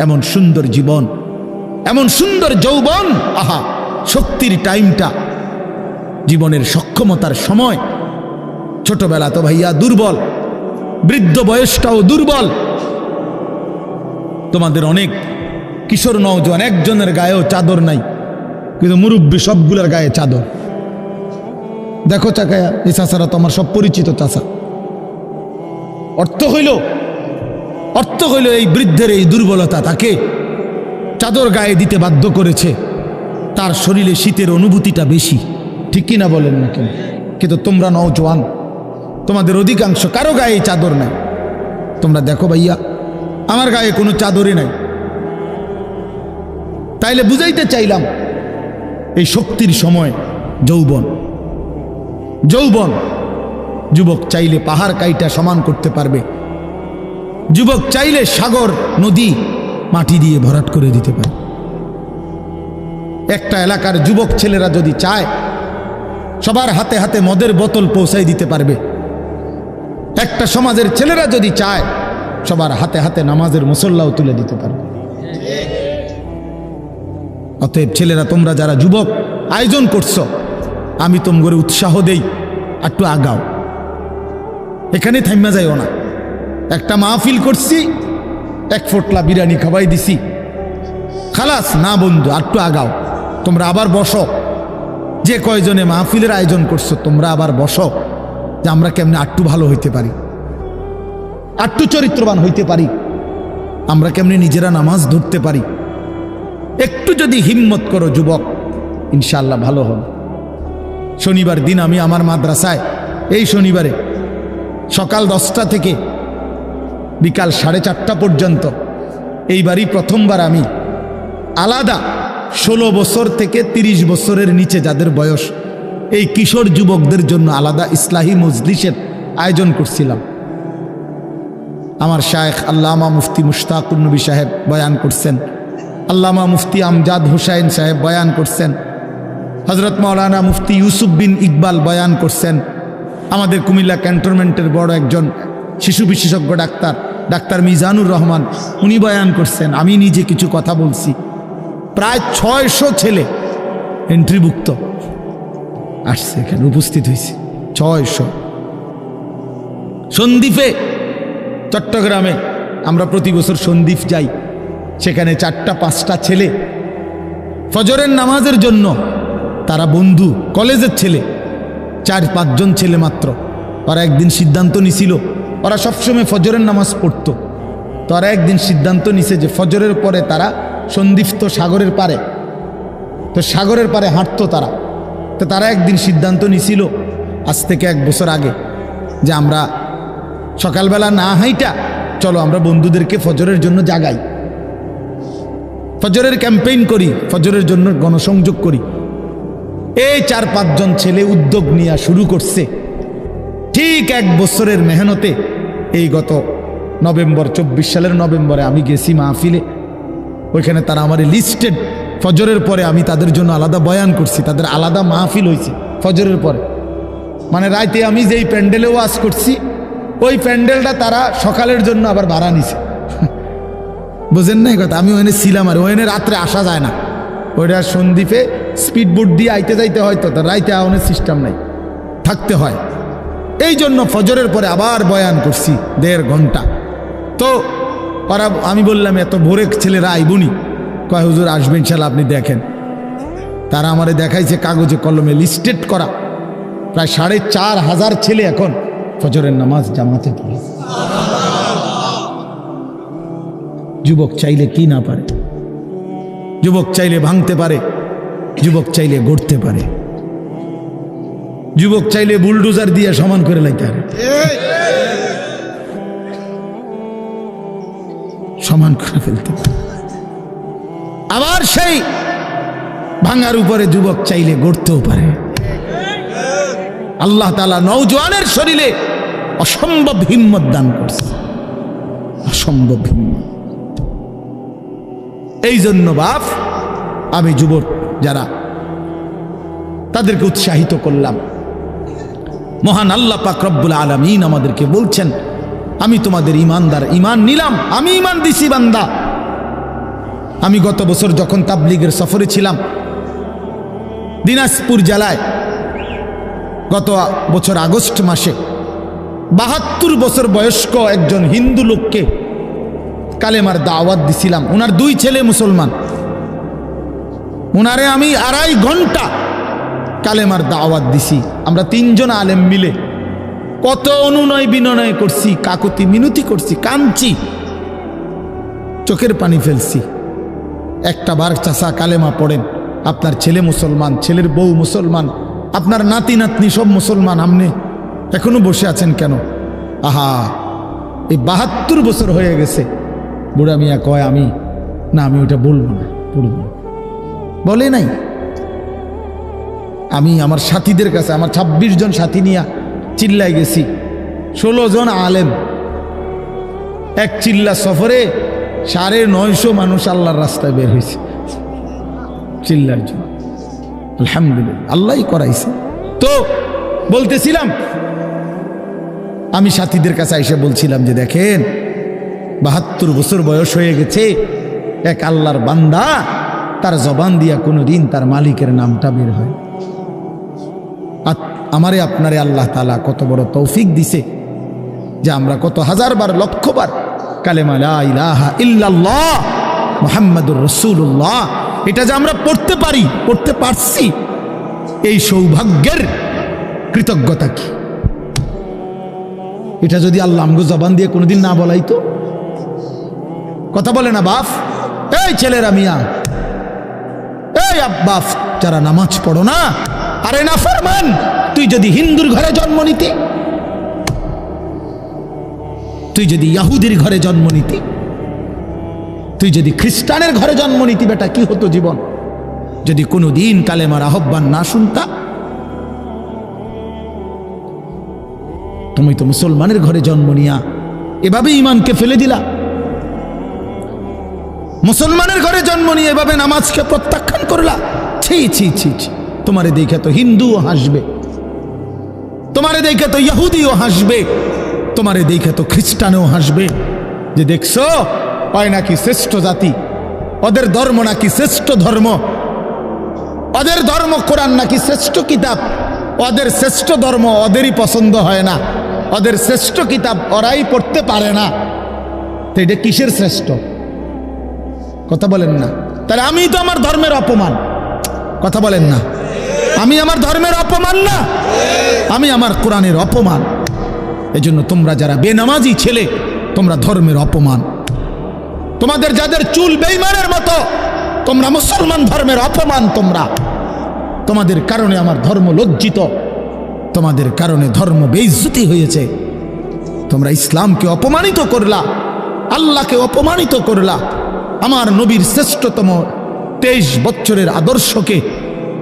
এমন সুন্দর জীবন, এমন সুন্দর যৌবন, আহা শক্তির টাইমটা, জীবনের সক্ষমতার সময়। ছোটবেলা তো ভাইয়া দুর্বল, বৃদ্ধ বয়সটাও দুর্বল। তোমাদের অনেক কিশোর নওজোয়ান একজনের গায়েও চাদর নাই, কিন্তু মুরব্বী সবগুলোর গায়ে চাদর। দেখো চাকায়া, এই চাচারা তো আমার সব পরিচিত চাচা। অর্থ হইল এই বৃদ্ধের এই দুর্বলতা তাকে চাদর গায়ে দিতে বাধ্য করেছে। তার শরীরে শীতের অনুভূতিটা বেশি, ঠিক কিনা বলেন না কেন? কিন্তু তোমরা নওজোয়ান, তোমাদের অধিকাংশ কারো গায়ে চাদর নাই। তোমরা দেখো ভাইয়া, আমার গায়ে কোনো চাদরই নাই। তাইলে বুঝাইতে চাইলাম এই শক্তির সময় যৌবন। যুবক চাইলে পাহাড় কাইটা সমান করতে পারবে, যুবক চাইলে সাগর নদী মাটি দিয়ে ভরাট করে দিতে পারে। একটা এলাকার যুবক ছেলেরা যদি চায়, সবার হাতে হাতে মদের বোতল পৌঁছাই দিতে পারবে। একটা সমাজের ছেলেরা যদি চায়, সবার হাতে হাতে নামাজের মুসল্লাও তুলে দিতে পারবে। অতএব ছেলেরা, তোমরা যারা যুবক আয়োজন করছো, আমি তোমাদের উৎসাহ দেই, একটু আগাও, এখানে থাইমা যাইও না। একটা মাহফিল করছি, এক ফোটলা বিরিয়ানি খাওয়াই দিছি, খালাস না বন্ধু, একটু আগাও। তোমরা আবার বসো, যে কয়জনে মাহফিলের আয়োজন করছো তোমরা আবার বসো, যে আমরা কেমনে একটু ভালো হইতে পারি, একটু চরিত্রবান হইতে পারি, আমরা কেমনে নিজেরা নামাজ ধরতে পারি। একটু যদি হিম্মত করো যুবক, ইনশাআল্লাহ ভালো হবে। শনিবার দিন আমি আমার মাদ্রাসায়, এই শনিবারে সকাল 10টা থেকে বিকাল 4:30 পর্যন্ত, এইবারই প্রথমবার আমি আলাদা 16 বছর থেকে 30 বছরের নিচে যাদের বয়স, এই কিশোর যুবকদের জন্য আলাদা ইসলাহি মজলিসের আয়োজন করছিলাম। আমার শায়েখ আল্লামা মুফতি মুশতাকুর নবী সাহেব বয়ান করছেন, আল্লামা মুফতি আমজাদ হুসাইন সাহেব বয়ান করছেন, হজরত মাওলানা মুফতি ইউসুফ বিন ইকবাল বয়ান করছেন, আমাদের কুমিল্লা ক্যান্টনমেন্টের বড় একজন শিশু বিশেষজ্ঞ ডাক্তার মিজানুর রহমান, উনি বয়ান করছেন, আমি নিজে কিছু কথা বলছি। প্রায় 600 ছেলে এন্ট্রিভুক্ত আসছে, এখানে উপস্থিত হয়েছে 600। সন্দ্বীপে, চট্টগ্রামে আমরা প্রতি বছর সন্দ্বীপ যাই, সেখানে 4-5টা ছেলে ফজরের নামাজের জন্য, তারা বন্ধু কলেজের ছেলে, 4-5 জন ছেলে মাত্র। ওরা একদিন সিদ্ধান্ত নিছিল, ওরা সবসময় ফজরের নামাজ পড়তো, তো ওরা একদিন সিদ্ধান্ত নিছে যে ফজরের পরে তারা সন্দ্বীপ তো সাগরের পারে, তো সাগরের পারে হাঁটতো তারা। তো তারা একদিন সিদ্ধান্ত নিছিল আজ থেকে 1 বছর আগে, যে আমরা সকালবেলা না হাইটা চলো আমরা বন্ধুদেরকে ফজরের জন্য জাগাই, ফজরের ক্যাম্পেইন করি, ফজরের জন্য গণসংযোগ করি। এই 4-5 জন ছেলে উদ্যোগ নিয়ে শুরু করছে। ঠিক 1 বছরের মেহনতে এই গত নভেম্বর, 24 সালের নভেম্বরে আমি গেছি মাহফিলে, ওইখানে তারা আমার লিস্টেড, ফজরের পরে আমি তাদের জন্য আলাদা বয়ান করছি, তাদের আলাদা মাহফিল হয়েছে ফজরের পরে। মানে রাইতে আমি যেই প্যান্ডেলে ওয়াজ করছি, ওই প্যান্ডেলটা তারা সকালের জন্য আবার ভাড়া নিছে। বুঝেন না এই কথা? আমি ওখানে ছিলাম, আর ওখানে রাত্রে আসা যায় না, ওইটা সন্দ্বীপে স্পিড বোট দিয়ে আইতে যাইতে হয়, তো রাইতে আওয়ানোর সিস্টেম নাই, থাকতে হয়। এই জন্য ফজরের পরে আবার বয়ান করছি 1.5 ঘন্টা। তো ওরা, আমি বললাম এত ভোরে ছেলেরা আইবনি, কয় হুজুর আসবেন ইনশাআল্লাহ, আপনি দেখেন। তারা আমারে দেখাইছে কাগজে কলমে লিস্টেড করা, প্রায় 4,500 ছেলে এখন ফজরের নামাজ জামাতে পড়ে। যুবক চাইলে কি না পারে, যুবক চাইলে ভাঙতে পারে, যুবক চাইলে গড়তে পারে, যুবক চাইলে বুলডোজার দিয়ে সমান করে লাইতে পারে, সমান করে ফেলতে পারে। আবার সেই ভাঙার উপরে যুবক চাইলে গড়তেও পারে। আল্লাহ তাআলা নওজোয়ানের শরীরে অসম্ভব হিম্মত দান করছে, অসম্ভব হিম্মত। এই জন্য বাপ, আমি যুবক যারা, তাদেরকে উৎসাহিত করলাম। মহান আল্লাহ পাক রব্বুল আলামিন আমাদেরকে বলছেন, আমি তোমাদের ইমানদার, ইমান নিলাম, আমি ইমান দিছি বান্দা, আমি গত বছর যখন তাবলিগের সফরে ছিলাম দিনাজপুর জেলায়, গত বছর আগস্ট মাসে ৭২ বছর বয়স্ক একজন হিন্দু লোককে কালেমার দাওয়াত দিছিলাম। ওনার 2 ছেলে মুসলমান। ওনারে আমি 2.5 ঘন্টা কালেমার দাওয়াত দিছি। আমরা 3 জন আলেম মিলে কত অনুনয় বিনয় করছি, কাকুতি মিনতি করছি, কাঁদছি, চোখের পানি ফেলছি। একটা বার চাচা কালেমা পড়েন, আপনার ছেলে মুসলমান, ছেলের বউ মুসলমান, আপনার নাতি নাতনি সব মুসলমান, আপনি এখনো বসে আছেন কেন? আহা, এই ৭২ বছর হয়ে গেছে। বুড়া মিয়া কয় আমি ওটা বলবো না, পড়ব না। বলে নাই। আমি আমার সাথীদের কাছে, আমার 26 জন সাথী নিয়ে চিল্লাই গেছি, 16 জন আলেম, এক চিল্লা সফরে 950 মানুষ আল্লাহর রাস্তায় বের হয়েছে চিল্লার জন্য। আলহামদুলিল্লাহ, আল্লাহই করাইছে। তো বলতেছিলাম, আমি সাথীদের কাছে এসে বলছিলাম যে দেখেন ৭২ বছর বয়স হয়ে গেছে, এক আল্লাহর বান্দা, তার জবান দিয়া কোনোদিন তার মালিকের নামটা বের হয়। আমারে আপনারে আল্লাহ তাআলা কত বড় তৌফিক দিছে যে আমরা কত হাজারবার লক্ষবার কালেমা লা ইলাহা ইল্লাল্লাহ মুহাম্মাদুর রাসূলুল্লাহ এটা যে আমরা পড়তে পারি, পড়তে পারছি, এই সৌভাগ্যের কৃতজ্ঞতা কি? এটা যদি আল্লাহ আমগো জবান দিয়ে কোনোদিন না বলাইতো। কথা বলে না বাপ? এই ছেলেরা মিয়া, এই আব্বাস যারা নামাজ পড়ো না, আরে না ফরমান, তুই যদি হিন্দুর ঘরে জন্ম নিতি, তুই যদি ইহুদির ঘরে জন্ম নিতি, তুই যদি খ্রিস্টানের ঘরে জন্ম নিতি, বেটা কি হতো জীবন? যদি কোনোদিন কালেমার আহ্বান না শুনতা। তুমি তো মুসলমানের ঘরে জন্ম নিয়া এভাবে ইমানকে ফেলে দিলা, মুসলমানের ঘরে জন্ম নিয়ে এভাবে নামাজকে প্রত্যাখ্যান করলা। ছি ছি ছি ছি, তোমারে দেখে তো হিন্দুও হাসবে, তোমারে দেখে তো ইহুদিও হাসবে, তোমারে দেখে তো খ্রিস্টানও হাসবে, যে দেখছো হয় নাকি শ্রেষ্ঠ জাতি, ওদের ধর্ম নাকি শ্রেষ্ঠ ধর্ম, ওদের ধর্ম কোরআন নাকি শ্রেষ্ঠ কিতাব, ওদের শ্রেষ্ঠ ধর্ম ওদেরই পছন্দ হয় না, ওদের শ্রেষ্ঠ কিতাব ওরাই পড়তে পারে না। তো এটা কিসের শ্রেষ্ঠ? কথা বলেন না। তাহলে আমি তো আমার ধর্মের অপমান। কথা বলেন না, আমি আমার ধর্মের অপমান না, আমি আমার কোরআনের অপমান। এজন্য তোমরা যারা বেনামাজি ছেলে, তোমরা ধর্মের অপমান। তোমাদের যাদের চুল বেঈমানের মতো, তোমরা মুসলমান ধর্মের অপমান। তোমরা, তোমাদের কারণে আমার ধর্ম লজ্জিত, তোমাদের কারণে ধর্ম বেইজ্জতি হয়েছে। তোমরা ইসলামকে অপমানিত করলা, আল্লাহকে অপমানিত করলা, আমার নবীর শ্রেষ্ঠতম 23 বছরের আদর্শকে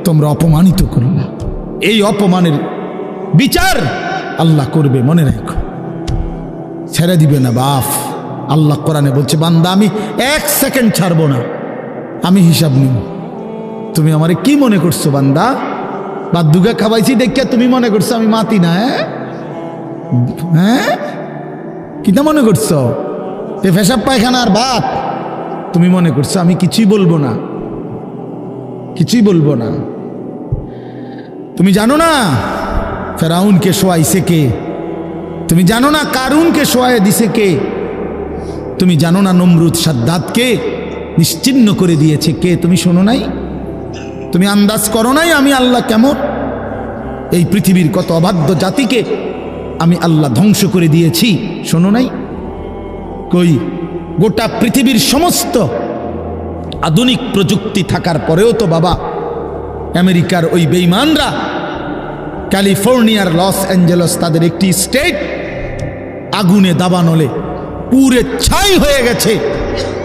তোমরা অপমানিত করলা। এই অপমানের বিচার আল্লাহ করবে, মনে রাখো, ছেড়ে দিবে না বাপ। আল্লাহ কোরআনে বলছে, বান্দা আমি 1 সেকেন্ড ছাড়বো না, আমি হিসাব নিব। তুমি আমারে কি মনে করছো বান্দা? বাদুগা খাওয়াইছি দেখিয়া তুমি মনে করছো আমি মাতি না? হ্যাঁ, কিটা মনে করছো? পেশাব পায়খানার ভাত তুমি মনে করছো? আমি কিছুই বলবো না, কিছুই বলবো না। তুমি জানো না ফেরাউনকে শোয়াইছে কে? তুমি জানো না কারুনকে শোয়াই দিছে কে? তুমি জানো না নমরুদ সাদ্দাতকে নিশ্চিহ্ন করে দিয়েছে কে? তুমি শোনো নাই? তুমি আন্দাজ করো নাই আমি আল্লাহ কেমন? এই পৃথিবীর কত অবাধ্য জাতিকে আমি আল্লাহ ধ্বংস করে দিয়েছি, শোনো নাই? কই, গোটা পৃথিবীর সমস্ত আধুনিক প্রযুক্তি থাকার পরেও তো বাবা আমেরিকার ওই বেঈমানরা, ক্যালিফোর্নিয়ার লস অ্যাঞ্জেলস তাদের একটি স্টেট আগুনে দাবানলে পুরে ছাই হয়ে গেছে।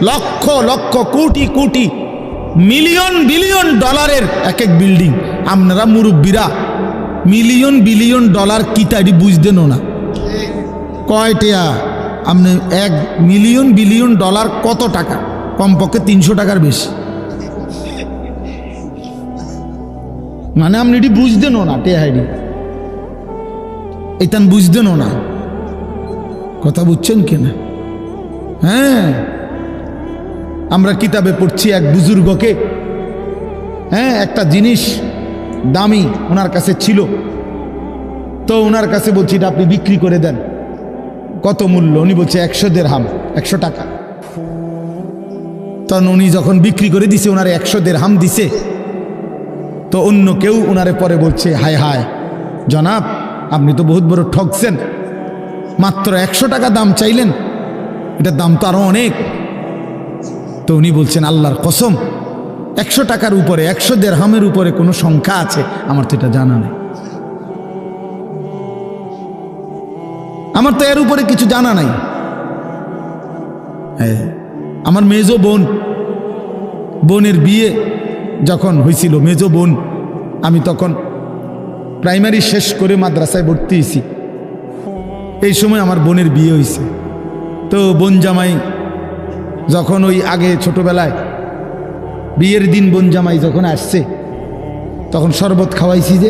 লক্ষ লক্ষ কোটি কোটি মিলিয়ন বিলিয়ন ডলারের এক এক বিল্ডিং। আপনারা মুরব্বীরা মিলিয়ন বিলিয়ন ডলার কি তাই বুঝতেন না? কয়টা আপনি 1 মিলিয়ন বিলিয়ন ডলার কত টাকা? কমপক্ষে 300 টাকার বেশি। মানে আপনি এটি বুঝতেনও না, টেহাইডি এইটান বুঝতেনও না। কথা বুঝছেন কিনা? হ্যাঁ, আমরা কিতাবে পড়ছি এক বুজুর্গকে, হ্যাঁ, একটা জিনিস দামি ওনার কাছে ছিল, তো ওনার কাছে বলছি এটা আপনি বিক্রি করে দেন। কত মূল্য? উনি বলছে 100 দিরহাম, 100 টাকা। তখন উনি যখন বিক্রি করে দিছে, ওনারে 100 দিরহাম দিছে, তো অন্য কেউ ওনারে পরে বলছে, হায় হায় জনাব, আপনি তো বহুত বড় ঠকছেন, মাত্র 100 টাকা দাম চাইলেন, এটার দাম তো আরো অনেক। তো উনি বলছেন, আল্লাহর কসম, 100 টাকার উপরে, 100 দিরহামের উপরে কোনো সংখ্যা আছে? আমার তো এটা জানা নেই, আমার তো এর উপরে কিছু জানা নাই। হ্যাঁ, আমার মেজো বোনের বিয়ে যখন হয়েছিল, মেজো বোন, আমি তখন প্রাইমারি শেষ করে মাদ্রাসায় ভর্তি হয়েছি, এই সময় আমার বোনের বিয়ে হয়েছে। তো বোন জামাই যখন ওই আগে ছোটবেলায় বিয়ের দিন বোন জামাই যখন আসছে, তখন শরবত খাওয়াইছি যে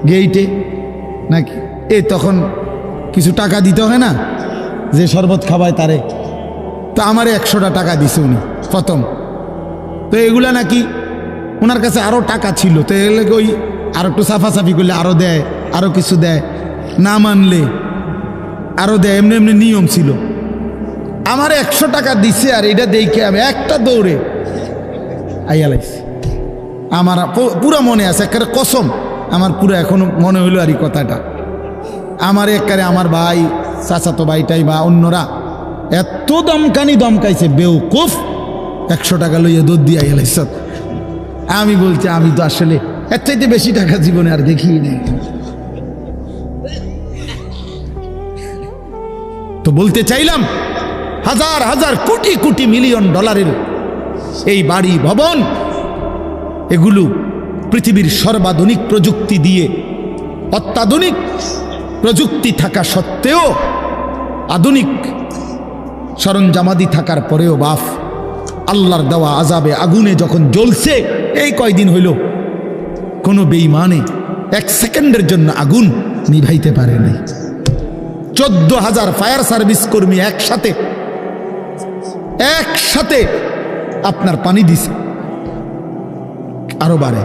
গেইটে নাকি, তখন কিছু টাকা দিতে হয় না, যে শরবত খাওয়ায় তারে। তো আমারে 100টা টাকা দিছে উনি প্রথম। তো এগুলা নাকি ওনার কাছে আরও টাকা ছিল, তো এগুলো ওই আর একটু সাফাসাফি করলে আরও দেয়, আরও কিছু দেয়, না মানলে আরও দেয়, এমনি এমনি নিয়ম ছিল। আমার 100 টাকা দিছে, আর এটা দেখে আমি একটা দৌড়ে আইয়া লাগছি। আমার পুরো মনে আছে, একেবারে কসম, আমার পুরো এখনো মনে হইলো আর এই কথাটা। আমার একেবারে আমার ভাই, চাচাতো ভাইটাই বা অন্যরা এত দমকাইছে, বেউকুফ, 100 টাকা লইয়া দৌড় দিয়ে আইয়া লাগছ। আমি বলছি, আমি তো আসলে এর চাইতে বেশি টাকা জীবনে আর দেখি নাই। তো বলতে চাইলাম, হাজার হাজার কোটি কোটি মিলিয়ন ডলারের এই বাড়ি ভবন, এগুলো পৃথিবীর সর্বাধুনিক প্রযুক্তি দিয়ে, অত্যাধুনিক প্রযুক্তি থাকা সত্ত্বেও, আধুনিক সরঞ্জামাদি থাকার পরেও বাফ আল্লাহর দেওয়া আযাবে আগুনে যখন জ্বলছে, এই কয়দিন হইল কোনো বেঈমানে 1 সেকেন্ডের জন্য আগুন নিভাইতে পারে নাই। 14,000 ফায়ার সার্ভিস কর্মী একসাথে আপনার পানি দিছে, আরো বাড়ে,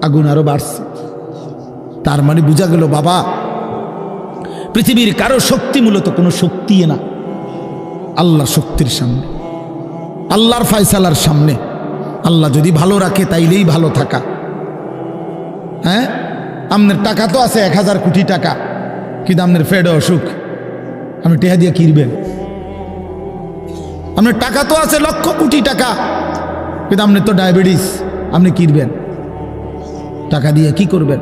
আগুন আরো বাড়ছে। তার মানে বোঝা গেল, বাবা, পৃথিবীর কারো শক্তি মূলত কোনো শক্তি না, আল্লাহর শক্তির সামনে, আল্লাহর ফয়সালার সামনে। আল্লাহ যদি ভালো রাখে তাইলেই ভালো থাকা। হ্যাঁ, আপনার টাকা তো আছে 1000 কোটি টাকা, কিন্তু আপনার ফেডে অসুখ, আপনি টেহা দিয়ে কিনবেন। আপনার টাকা তো আছে লক্ষ কোটি টাকা, কিন্তু আপনার তো ডায়াবেটিস, আপনি কিনবেন টাকা দিয়ে কি করবেন?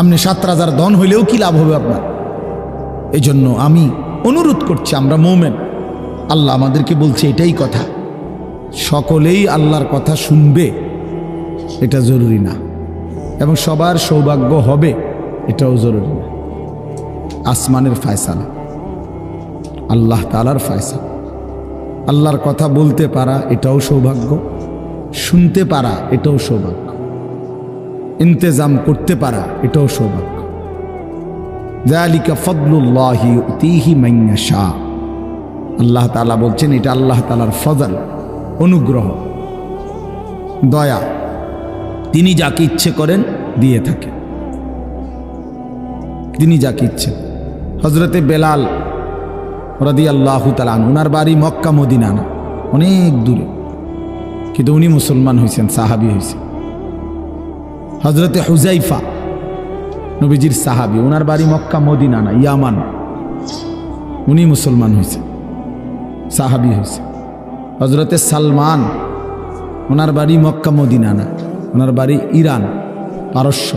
আপনি 7,000 ধন হইলেও কি লাভ হবে আপনার? এই জন্য আমি অনুরোধ করছি, আমরা মোমেন, আল্লাহ আমাদেরকে বলছে এটাই কথা, সকলেই আল্লাহর কথা শুনবে এটা জরুরি না, এবং সবার সৌভাগ্য হবে এটাও জরুরি না। আসমানের ফয়সালা, আল্লাহ তাআলার ফয়সালা। আল্লাহর কথা বলতে পারা এটাও সৌভাগ্য, শুনতে পারা এটাও সৌভাগ্য, ইন্তেজাম করতে পারা এটাও সৌভাগ্য। যালিকা ফদলুল্লাহি ইউতিহি মান ইয়াশা। আল্লাহ তাআলা বলছেন, এটা আল্লাহ তাআলার ফজল, অনুগ্রহ, দয়া, তিনি যাকে ইচ্ছে করেন দিয়ে থাকেন, তিনি যাকে ইচ্ছে। হযরতে বেলাল রাদিয়াল্লাহু তাআলা আনহু, ওনার বাড়ি মক্কা মদিনা না, অনেক দূরে, কিন্তু উনি মুসলমান হয়েছেন, সাহাবী হয়েছেন। হযরতে হুযাইফা নবীজির সাহাবী, ওনার বাড়ি মক্কা মদিনা না, ইয়ামান, উনি মুসলমান হয়েছেন, সাহাবী হয়েছে। হযরতে সালমান, ওনার বাড়ি মক্কা মদিনা না, ওনার বাড়ি ইরান, পারস্য,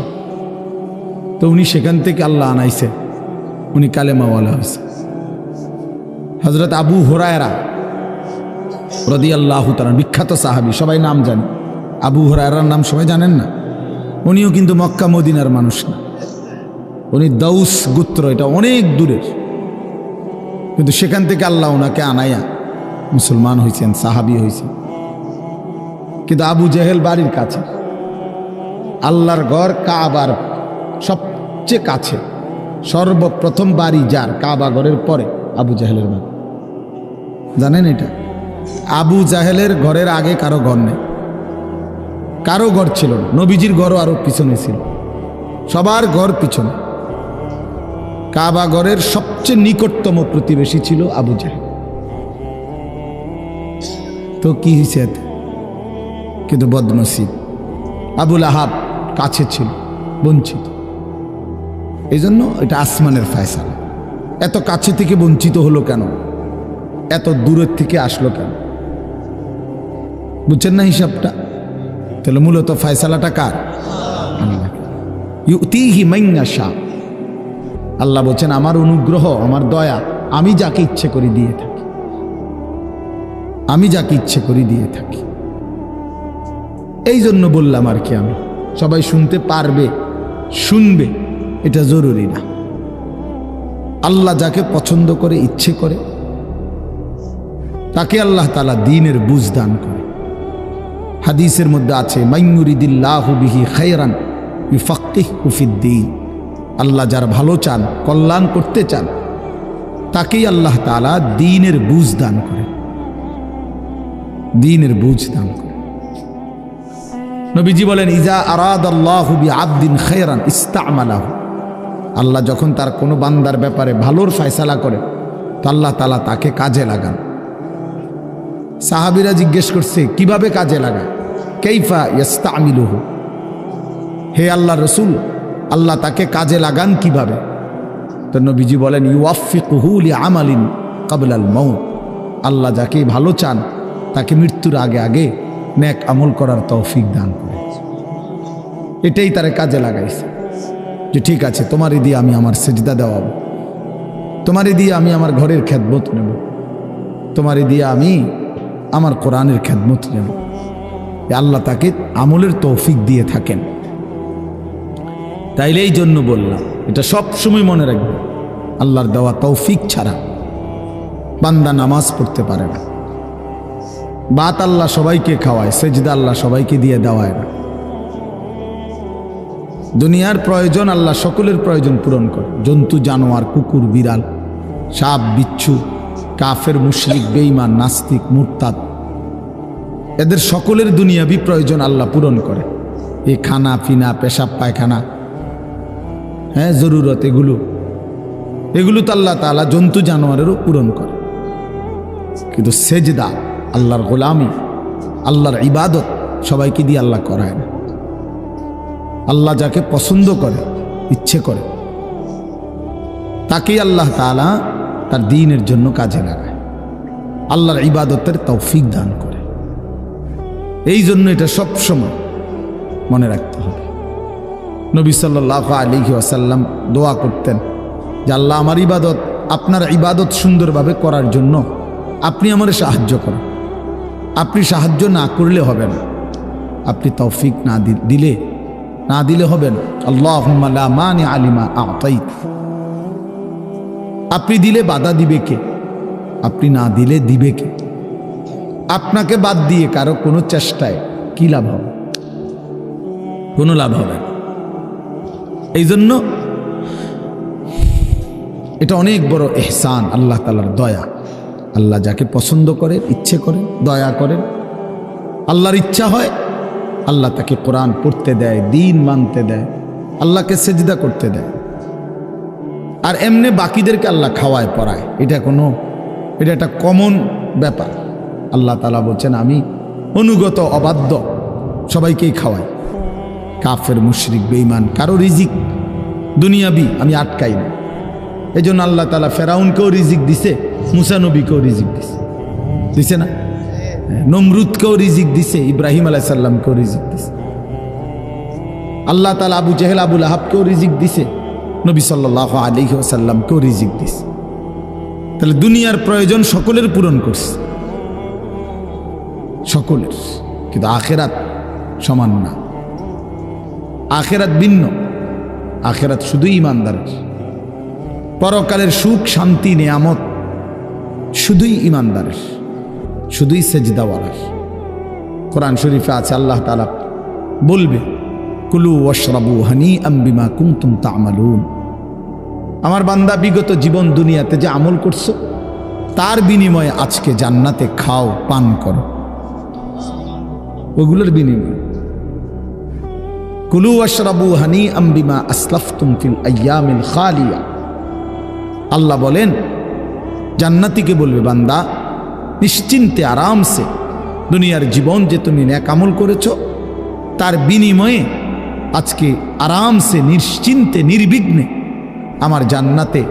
তো উনি সেখান থেকে আল্লাহ আনাইছে, উনি কালেমাওয়ালা হয়েছে। হযরত আবু হুরায়রা রাদিয়াল্লাহু তাআলা, বিখ্যাত সাহাবী, সবাই নাম জানে, আবু হুরায়রার নাম সবাই জানেন না? উনিও কিন্তু মক্কা মদিনার মানুষ না, উনি দাউস গোত্র, এটা অনেক দূরের, কিন্তু সেখান থেকে আল্লাহ ওনাকে আনাইয়া মুসলমান হয়েছেন, সাহাবী হয়েছেন। কিন্তু আবু জেহেল বাড়ির কাছে, আল্লাহর ঘর কাবার সবচেয়ে কাছে, সর্বপ্রথম বাড়ি যার কাবা ঘরের পরে আবু জেহেলের বাড়ি। জানেন এটা? আবু জাহেলের ঘরের আগে কারো ঘর নেই, কারো ঘর ছিল না। নবীজির ঘরও আরো পিছনে ছিল, সবার ঘর পিছনে। কাবা ঘরের সবচেয়ে নিকটতম প্রতিবেশী ছিল আবু জাহেল। তো কি হয়েছে এতে? কিন্তু বদনসিব, আবুল আহাব কাছে ছিল, বঞ্চিত। এই জন্য এটা আসমানের ফয়সালা। এত কাছে থেকে বঞ্চিত হলো কেন? এত দূরের থেকে আসলো কেন? বুঝছেন না হিসাবটা? তাহলে মূলত ফয়সালাটা কার? আল্লাহ। ইউতিহি মান ইয়াশা। আল্লাহ বলছেন আমার অনুগ্রহ, আমার দয়া আমি যাকে ইচ্ছে করি দিয়ে থাকি, আমি যাকে ইচ্ছে করি দিয়ে থাকি। এই জন্য বললাম আর কি, আমি সবাই শুনতে পারবে, শুনবে এটা জরুরি না। আল্লাহ যাকে পছন্দ করে, ইচ্ছে করে, তাকে আল্লাহ তাআলা দ্বীনের বুঝ দান করে। হাদিসের মধ্যে আছে মাইয়ুরিদিল্লাহু বিহি খায়রান ইউফাক্কিহু ফিদ্দীন। আল্লাহ যার ভালো চান, কল্যাণ করতে চান, তাকেই আল্লাহ তাআলা দ্বীনের বুঝ দান করে, দ্বীনের বুঝ দান করে। নবীজি বলেন ইজা আরাদাল্লাহু বিআবদিন খায়রান ইস্তা'মালাহু। আল্লাহ যখন তার কোনো বান্দার ব্যাপারে ভালোর ফয়সালা করে, তো আল্লাহ তাআলা তাকে কাজে লাগান। সাহাবীরা জিজ্ঞেস করছে কিভাবে কাজে লাগায়? কাইফা ইস্তা'মিলুহু, হে আল্লাহ রাসূল, আল্লাহ তাকে কাজে লাগান কিভাবে? তো নবীজি বলেন ইউওয়াফিকুহু লিআমালিন ক্বাবলাল মাউত। আল্লাহ যাকে ভালো চান তাকে মৃত্যুর আগে আগে নেক আমল করার তৌফিক দান করে। এটাই তারে কাজে লাগাইছে যে ঠিক আছে, তোমারই দিয়ে আমি আমার সেজদা দেওয়াবো, তোমারই দিয়ে আমি আমার ঘরের খেদমত নেব, তোমারই দিয়ে আমি আমার কোরআনের খেদমত নেব। আল্লাহ তাকে আমলের তৌফিক দিয়ে থাকেন। তাইলে এই জন্য বললাম, এটা সব সময় মনে রাখবে, আল্লাহর দেওয়া তৌফিক ছাড়া বান্দা নামাজ পড়তে পারে না। বাত আল্লাহ সবাইকে খাওয়ায়, সেজদা আল্লাহ সবাইকে দিয়ে দেওয়ায় না। দুনিয়ার প্রয়োজন আল্লাহ সকলের প্রয়োজন পূরণ করে। জন্তু জানোয়ার, কুকুর বিড়াল, সাপ বিচ্ছু, কাফের মুশরিক বেঈমান নাস্তিক মুরতাদ, এদের সকলের দুনিয়াবি প্রয়োজন আল্লাহ পূরণ করে। এই খানা পিনা, পেশাব পায়খানা, হ্যাঁ জরুরত, এগুলো তো আল্লাহ তাআলা জন্তু জানোয়ারেরও পূরণ করে। কিন্তু সেজদা, আল্লাহর গোলামি, আল্লাহর ইবাদত সবাইকে দিয়ে আল্লাহ করায় না। আল্লাহ যাকে পছন্দ করে, ইচ্ছে করে, তাকেই আল্লাহ তাআলা তার দ্বীনের জন্য কাজে লাগায়, আল্লাহর ইবাদতের তৌফিক দান করে। এই জন্য এটা সব সময় মনে রাখতে হবে। নবী সাল্লাল্লাহু আলাইহি ওয়াসাল্লাম দোয়া করতেন যে আল্লাহ আমার ইবাদত, আপনার ইবাদত সুন্দরভাবে করার জন্য আপনি আমার সাহায্য করেন। আপনি সাহায্য না করলে হবে না, আপনি তৌফিক না দিলে হবে না। আল্লাহুম্মা লা মানি আলিমা আ'তাইত। আপনি দিলে বাধা দিবে কে? আপনি না দিলে দিবে কে? আপনাকে বাদ দিয়ে কারো কোনো চেষ্টায় কি লাভ হবে? কোনো লাভ হবে না। এই জন্য এটা অনেক বড় ইহসান, আল্লাহ তাআলার দয়া। আল্লাহ যাকে পছন্দ করে, ইচ্ছে করেন, দয়া করেন, আল্লাহর ইচ্ছা হয় আল্লাহ তাকে কোরআন পড়তে দেয়, দ্বীন মানতে দেয়, আল্লাহকে সেজদা করতে দেয়। আর এমনি বাকিদেরকে আল্লাহ খাওয়ায় পড়ায়, এটা একটা কমন ব্যাপার। আল্লাহ তাআলা বলছেন আমি অনুগত অবাধ্য সবাইকেই খাওয়াই। কাফের মুশরিক বেঈমান কারো রিজিক দুনিয়াবি আমি আটকাই না। এই জন্য আল্লাহ তাআলা ফেরাউনকেও রিজিক দিছে, মুসা নবীকেও রিজিক দিছে না? নমরুদকেও রিজিক দিছে, ইব্রাহিম আলাইহিস সালামকেও রিজিক দিছে। আল্লাহ তাআলা আবু জেহেল, আবুল আহাবকেও রিজিক দিছে, নবী সাল্লাল্লাহু আলাইহি ওয়াসাল্লামকেও রিজিক দিছে। তাহলে দুনিয়ার প্রয়োজন সকলের পূরণ করছে, সকলের। কিন্তু আখিরাত সমান না, আখিরাত ভিন্ন। আখিরাত শুধুই ইমানদারের। পরকালের সুখ শান্তি নিয়ামত শুধুই ইমানদারের, শুধুই সেজদাওয়ালার। কোরআন শরীফে আছে আল্লাহ তাআলা বলবে কুলু ওয়াশরাবু হানিআম বিমা কুনতুম তা'মালুন। আমার বান্দা বিগত জীবন দুনিয়াতে যে আমল করছো তার বিনিময়ে আজকে জান্নাতে খাও, পান করো, ওগুলোর বিনিময়ে। কুলু ওয়াশরাবু হানিআম বিমা আসলাফতুম ফিল আইয়ামিল খালিয়া। আল্লাহ বলেন, জান্নাতীকে বলবে, বান্দা নিশ্চিন্তে আরামসে দুনিয়ার জীবন যে তুমি নেক আমল করেছ, তার বিনিময়ে আজকে আরামসে নিশ্চিন্তে নির্বিঘ্নে আমার জান্নাতে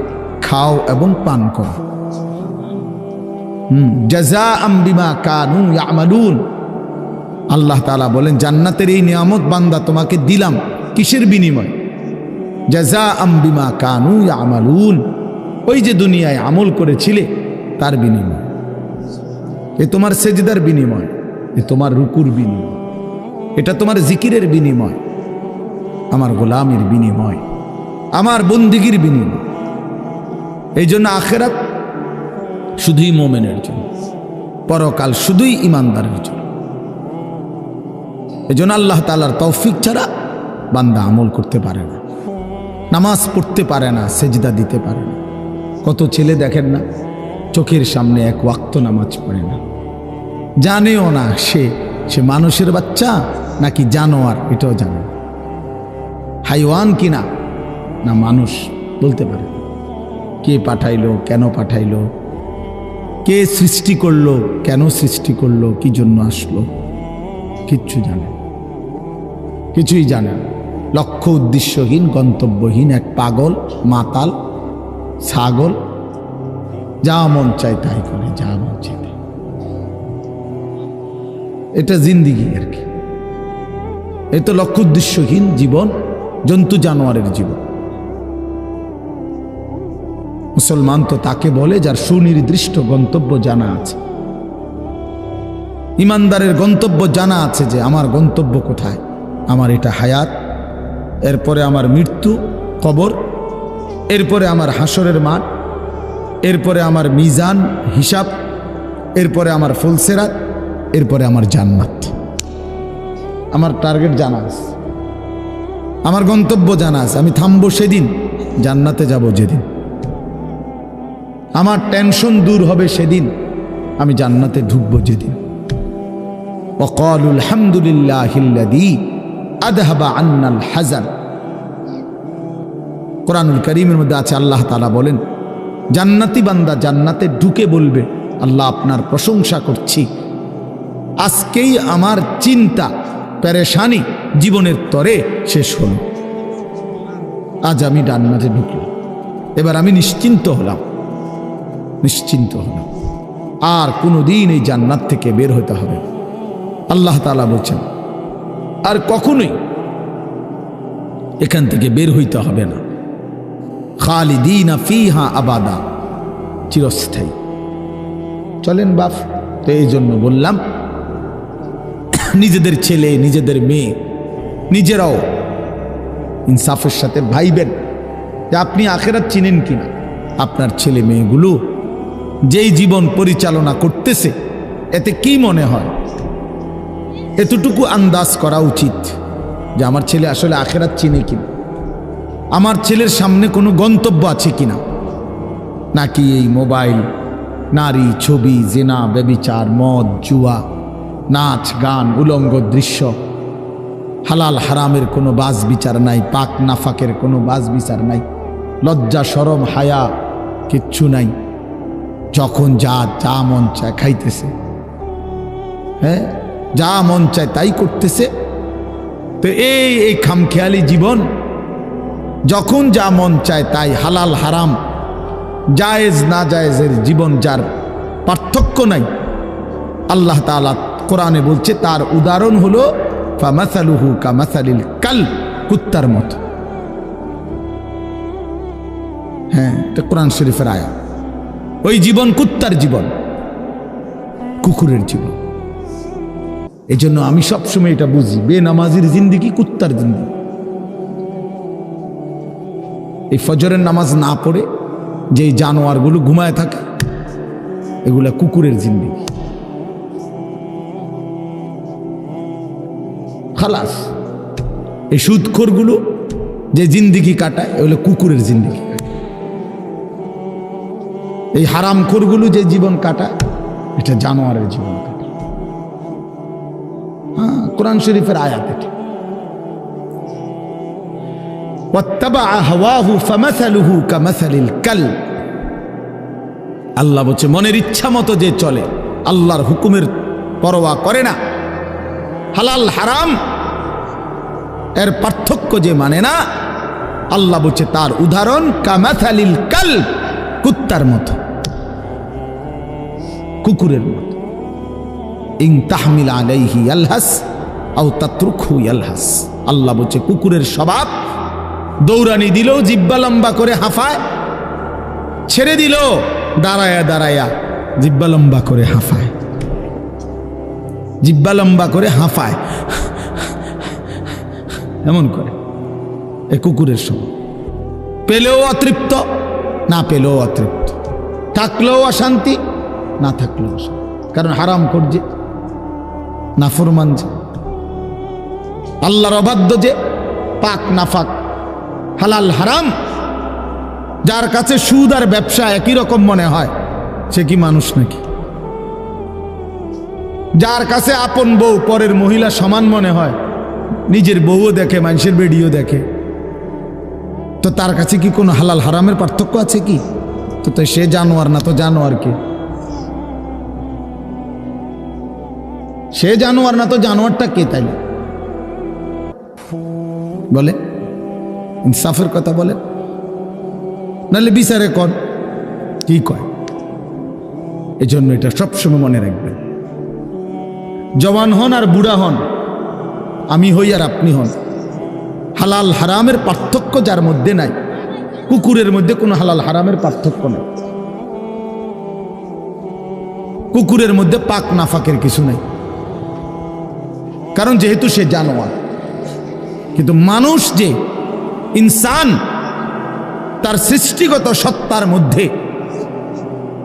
খাও এবং পান করো। জাযাআম বিমা কানু ইয়ামালুন। আল্লাহ তাআলা বলেন, জান্নাতের এই নিয়ামত বান্দা তোমাকে দিলাম কিসের বিনিময়? জাযাআম বিমা কানু ইয়ামালুন। ওই যে দুনিয়ায় আমল করেছিলে তার বিনিময়। এ তোমার সেজদার বিনিময়, এ তোমার রুকুর বিনিময়, এটা তোমার জিকিরের বিনিময়, আমার গোলামের বিনিময়, আমার বন্দিগির বিনিময়। এই জন্য আখিরাত শুধুই মোমেনের জন্য, পরকাল শুধুই ইমানদারের জন্য। এই জন্য আল্লাহ তাআলার তৌফিক ছাড়া বান্দা আমল করতে পারে না, নামাজ পড়তে পারে না, সেজদা দিতে পারে না। কত ছেলে দেখেন না, চোখের সামনে এক ওয়াক্ত নামাজ পড়ে না, জানেও না সে মানুষের বাচ্চা নাকি জানোয়ার, এটাও জানে না। হাইওয়ান কিনা না মানুষ বলতে পারে না। কে পাঠাইলো, কেন পাঠাইলো, কে সৃষ্টি করলো, কেন সৃষ্টি করলো, কি জন্য আসলো, কিচ্ছু জানে না, কিছুই জানে না। লক্ষ্য উদ্দেশ্যহীন, গন্তব্যহীন এক পাগল, মাতাল, ছাগল, যা মন চায় তাই করে, যা মন চায় তাই। এটা জিন্দিগি আর কি। এ তো লক্ষ্য উদ্দেশ্যহীন জীবন, জন্তু জানোয়ারের জীবন। মুসলমান তো তাকে বলে যার সুনির্দিষ্ট গন্তব্য জানা আছে। ইমানদারের গন্তব্য জানা আছে যে আমার গন্তব্য কোথায়, আমার এটা হায়াত, এরপরে আমার মৃত্যু, কবর, এরপরে আমার হাসরের মাঠ, এরপরে আমার মিজান, হিসাব, এরপরে আমার ফুলসেরাত, এরপরে আমার জান্নাত। আমার টার্গেট জানা আছে, আমার গন্তব্য জানা আছে। আমি থামবো সেদিন, জান্নাতে যাব যেদিন। আমার টেনশন দূর হবে সেদিন, আমি জান্নাতে ঢুকবো যেদিন। ওয়াকালু আলহামদুলিল্লাহিল্লাযী আযহাবা আন্নাল হাযান। কোরআনুল কারীমের মধ্যে আছে, আল্লাহ তাআলা বলেন, জান্নাতি বান্দা জান্নাতে ঢুকে বলবে, আল্লাহ আপনার প্রশংসা করছি, আজকেই আমার চিন্তা পেরেশানি জীবনের তরে শেষ হলো। আজ আমি জান্নাতে ঢুকলাম, এবার আমি নিশ্চিন্ত হলাম, নিশ্চিন্ত হলাম। আর কোনোদিন এই জান্নাত থেকে বের হতে হবে। আল্লাহ তাআলা বলছেন, আর কখনোই এখান থেকে বের হইতে হবে না। খালিদিনা ফিহা আবাদা, চিরস্থায়ী। চলেন বাপ, তো এই জন্য বললাম, নিজেদের ছেলে, নিজেদের মেয়ে, নিজেরাও ইনসাফের সাথে ভাইবেন যে আপনি আখিরাত চিনেন কিনা। আপনার ছেলে মেয়েগুলো যেই জীবন পরিচালনা করতেছে, এতে কি মনে হয়, এতটুকু আন্দাজ করা উচিত যে আমার ছেলে আসলে আখিরাত চিনে কিনা, আমার ছেলের সামনে কোনো গন্তব্য আছে কিনা, নাকি এই মোবাইল, নারী, ছবি, জিনা, ব্যভিচার, মদ, জুয়া, নাচ, গান, উলঙ্গ দৃশ্য, হালাল হারামের কোনো বাজ বিচার নাই, পাক নাফাকের কোনো বাজ বিচার নাই, লজ্জা শরম হায়া কিচ্ছু নাই। যখন যা মন চায় খাইতেছে, হ্যাঁ, যা মন চায় তাই করতেছে। তো এই খামখেয়ালি জীবন, যখন যা মন চায় তাই, হালাল হারাম, জায়েজ না জায়েজের জীবন, যার পার্থক্য নাই, আল্লাহ তাআলা কোরআনে বলছে তার উদাহরণ হলো ফামাসালুহু কামাসালিল কালব, কুত্তার মতো। হ্যাঁ, এটা কোরআন শরীফের আয়াত। ওই জীবন কুত্তার জীবন, কুকুরের জীবন। এই জন্য আমি সবসময় এটা বুঝি, বেনামাজির জিন্দিগি কুত্তার জিন্দিগি। এই ফজরের নামাজ না পড়ে যে জানোয়ারগুলো ঘুমায় থাকে, এগুলা কুকুরের জিন্দিগি। খালাস। এই সুদখোরগুলো যে জিন্দিগি কাটায়, এগুলো কুকুরের জিন্দিগি। এই হারামখোরগুলো যে জীবন কাটায়, এটা জানোয়ারের জীবন কাটায়। হ্যাঁ, কোরআন শরীফের আয়াত এটা। ওয়াত্তাবাআ হাওয়াহু ফামাসালুহু কামাসালিল কালব। আল্লাহ বলছে মনের ইচ্ছা মতো যে চলে, আল্লাহর হুকুমের পরোয়া করে না, হালাল হারাম এর পার্থক্য যে মানে না, আল্লাহ বলছে তার উদাহরণ কামাসালিল কালব, কুত্তার মতো, কুকুরের মতো। ইন তাহমিল আলাইহি ইয়ালহাস আও তাতরুকহু ইয়ালহাস। আল্লাহ বলছে কুকুরের স্বভাব, দৌড়ানি দিলেও জিব্বা লম্বা করে হাঁফায়, ছেড়ে দিল দাঁড়ায়া দাঁড়ায়া জিব্বা লম্বা করে হাঁফায়, জিব্বা লম্বা করে হাঁফায়, এমন করে। এ কুকুরের স্বভাব। পেলেও অতৃপ্ত, না পেলেও অতৃপ্ত, থাকলেও অশান্তি, না থাকলেও অশান্তি। কারণ হারাম করছে, নাফরমান যে, আল্লাহর অবাধ্য যে, পাক নাফাক, হালাল হারাম, যার কাছে সুদ আর ব্যবসা একই রকম মনে হয়, সে কি মানুষ নাকি? যার কাছে আপন বউ পরের মহিলা সমান মনে হয়, নিজের বউও দেখে, মানুষের বেডিও দেখে, তো তার কাছে কি কোনো হালাল হারামের পার্থক্য আছে কি? তো সে জানোয়ার না, তো জানোয়ার কে? সে জানোয়ার না, তো জানোয়ারটা কে? তাইলে বলে ইনসাফের কথা বলে, নাহলে বিচারে কন কি কয়। এজন্য এটা সবসময় মনে রাখবেন, জওয়ান হন আর বুড়া হন, আমি হই আর আপনি হন, হালাল হারামের পার্থক্য যার মধ্যে নাই, কুকুরের মধ্যে কোনো হালাল হারামের পার্থক্য নেই, কুকুরের মধ্যে পাক নাফাকের কিছু নেই, কারণ যেহেতু সে জানোয়ার। কিন্তু মানুষ যে ইনসান, তার সৃষ্টিগত সত্তার মধ্যে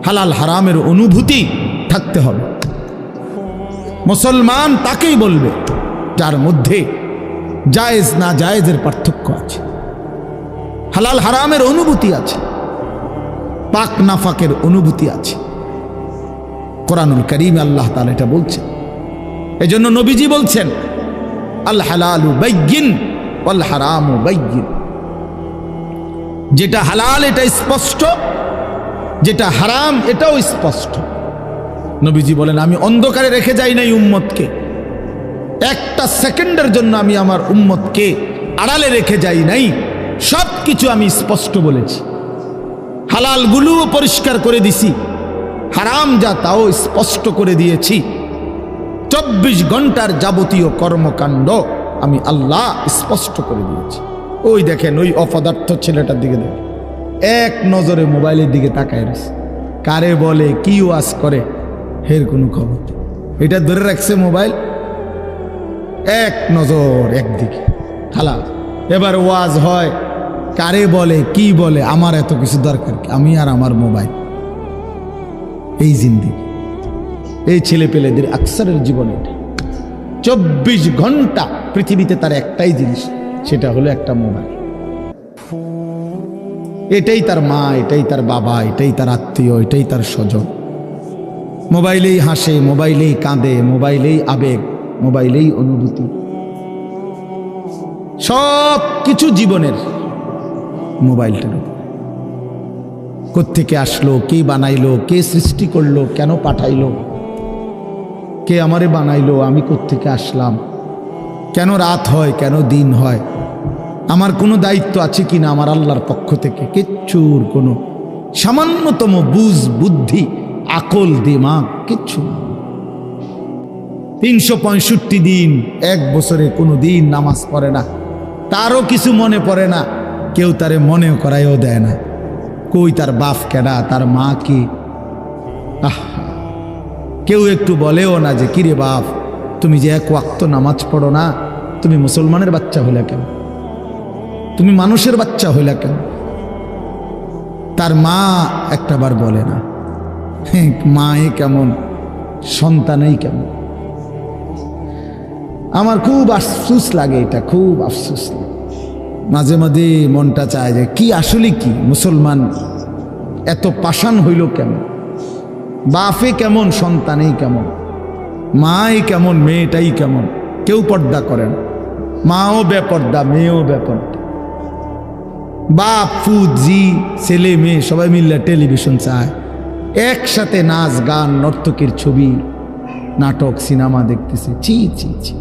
হালাল হারামের অনুভূতি থাকতে হবে। মুসলমান তাকেই বলবে যার মধ্যে জায়েজ না জায়েজের পার্থক্য আছে, হালাল হারামের অনুভূতি আছে, পাক নাফাকের অনুভূতি আছে। কোরআনুল কারীমে আল্লাহ তাআলা এটা বলছেন। এজন্য নবীজি বলছেন আল হালালু বাইয়িন ওয়াল হারামু বাইয়িন। যেটা হালাল এটা স্পষ্ট, যেটা হারাম এটাও স্পষ্ট। নবীজি বলেন আমি অন্ধকারে রেখে যাই নাই উম্মতকে, একটা সেকেন্ডের জন্য আমি আমার উম্মতকে আড়ালে রেখে যাই নাই, সব কিছু আমি স্পষ্ট বলেছি। হালালগুলোও পরিষ্কার করে দিছি, হারাম যা তাও স্পষ্ট করে দিয়েছি। 24 ঘন্টার যাবতীয় কর্মকাণ্ড আমি আল্লাহ স্পষ্ট করে দিয়েছি। ওই দেখেন ওই অপদার্থ ছেলেটার দিকে দেখেন, এক নজরে মোবাইলের দিকে তাকায় রয়েছে, কারে বলে কি ওয়াজ করে এর কোনো খবর। এটা ধরে রাখছে মোবাইল, এক নজর একদিকে হালাল। এবার ওয়াজ হয়, কারে বলে কি বলে, আমার এত কিছু দরকার কি, আমি আর আমার মোবাইল। এই জিন্দেগি, এই ছেলে পেলেদের আকসারের জীবন এটা। 24 ঘন্টা পৃথিবীতে তার একটাই জিনিস, সেটা হলো একটা মোবাইল। এটাই তার মা, এটাই তার বাবা, এটাই তার আত্মীয়, এটাই তার স্বজন। মোবাইলেই হাসে, মোবাইলেই কাঁদে, মোবাইলেই আবেগ, মোবাইলেই অনুভূতি, সব কিছু জীবনের মোবাইলটার উপর। কোত্থেকে আসলো, কে বানাইলো, কে সৃষ্টি করলো, কেন পাঠাইলো, কে আমারে বানাইলো, আমি কোত্থেকে আসলাম, কেন রাত হয়, কেন দিন হয়, আমার কোনো দায়িত্ব আছে কিনা আমার আল্লাহর পক্ষ থেকে, কিচ্ছুর কোনো সামান্যতম বুঝ বুদ্ধি আকল দিমাগ কিচ্ছু না। 365 দিন, এক বছরে কোনো দিন নামাজ পড়ে না, তারও কিছু মনে পড়ে না, কেউ তারে মনে করাইও দেয় না। কই তার বাপ কেডা, তার মা কি, কেউ একটু বলেও না যে কিরে বাপ তুমি যে এক ওয়াক্ত নামাজ পড়ো না, তুমি মুসলমানের বাচ্চা হইলা কেন, তুমি মানুষের বাচ্চা হইলা কেন। তার মা একটাবার বলে না, মায়ে কেমন, সন্তানেই কেমন। আমার খুব আফসোস লাগে, এটা খুব আফসোস লাগে। মাঝে মাঝে মনটা চায় যে কি আসলে কি মুসলমান এত পাষাণ হইল কেমন? বাপে কেমন, সন্তানেই কেমন, মাই কেমন, মেয়েটাই কেমন। কেউ পর্দা করেন, মাও বেপর্দা, মেয়েও বেপর্দা। বাপ ফুত জি ছেলে মেয়ে সবাই মিললে টেলিভিশন চায়, একসাথে নাচ গান নর্তকীর ছবি নাটক সিনেমা দেখতেছে। ছি ছি ছি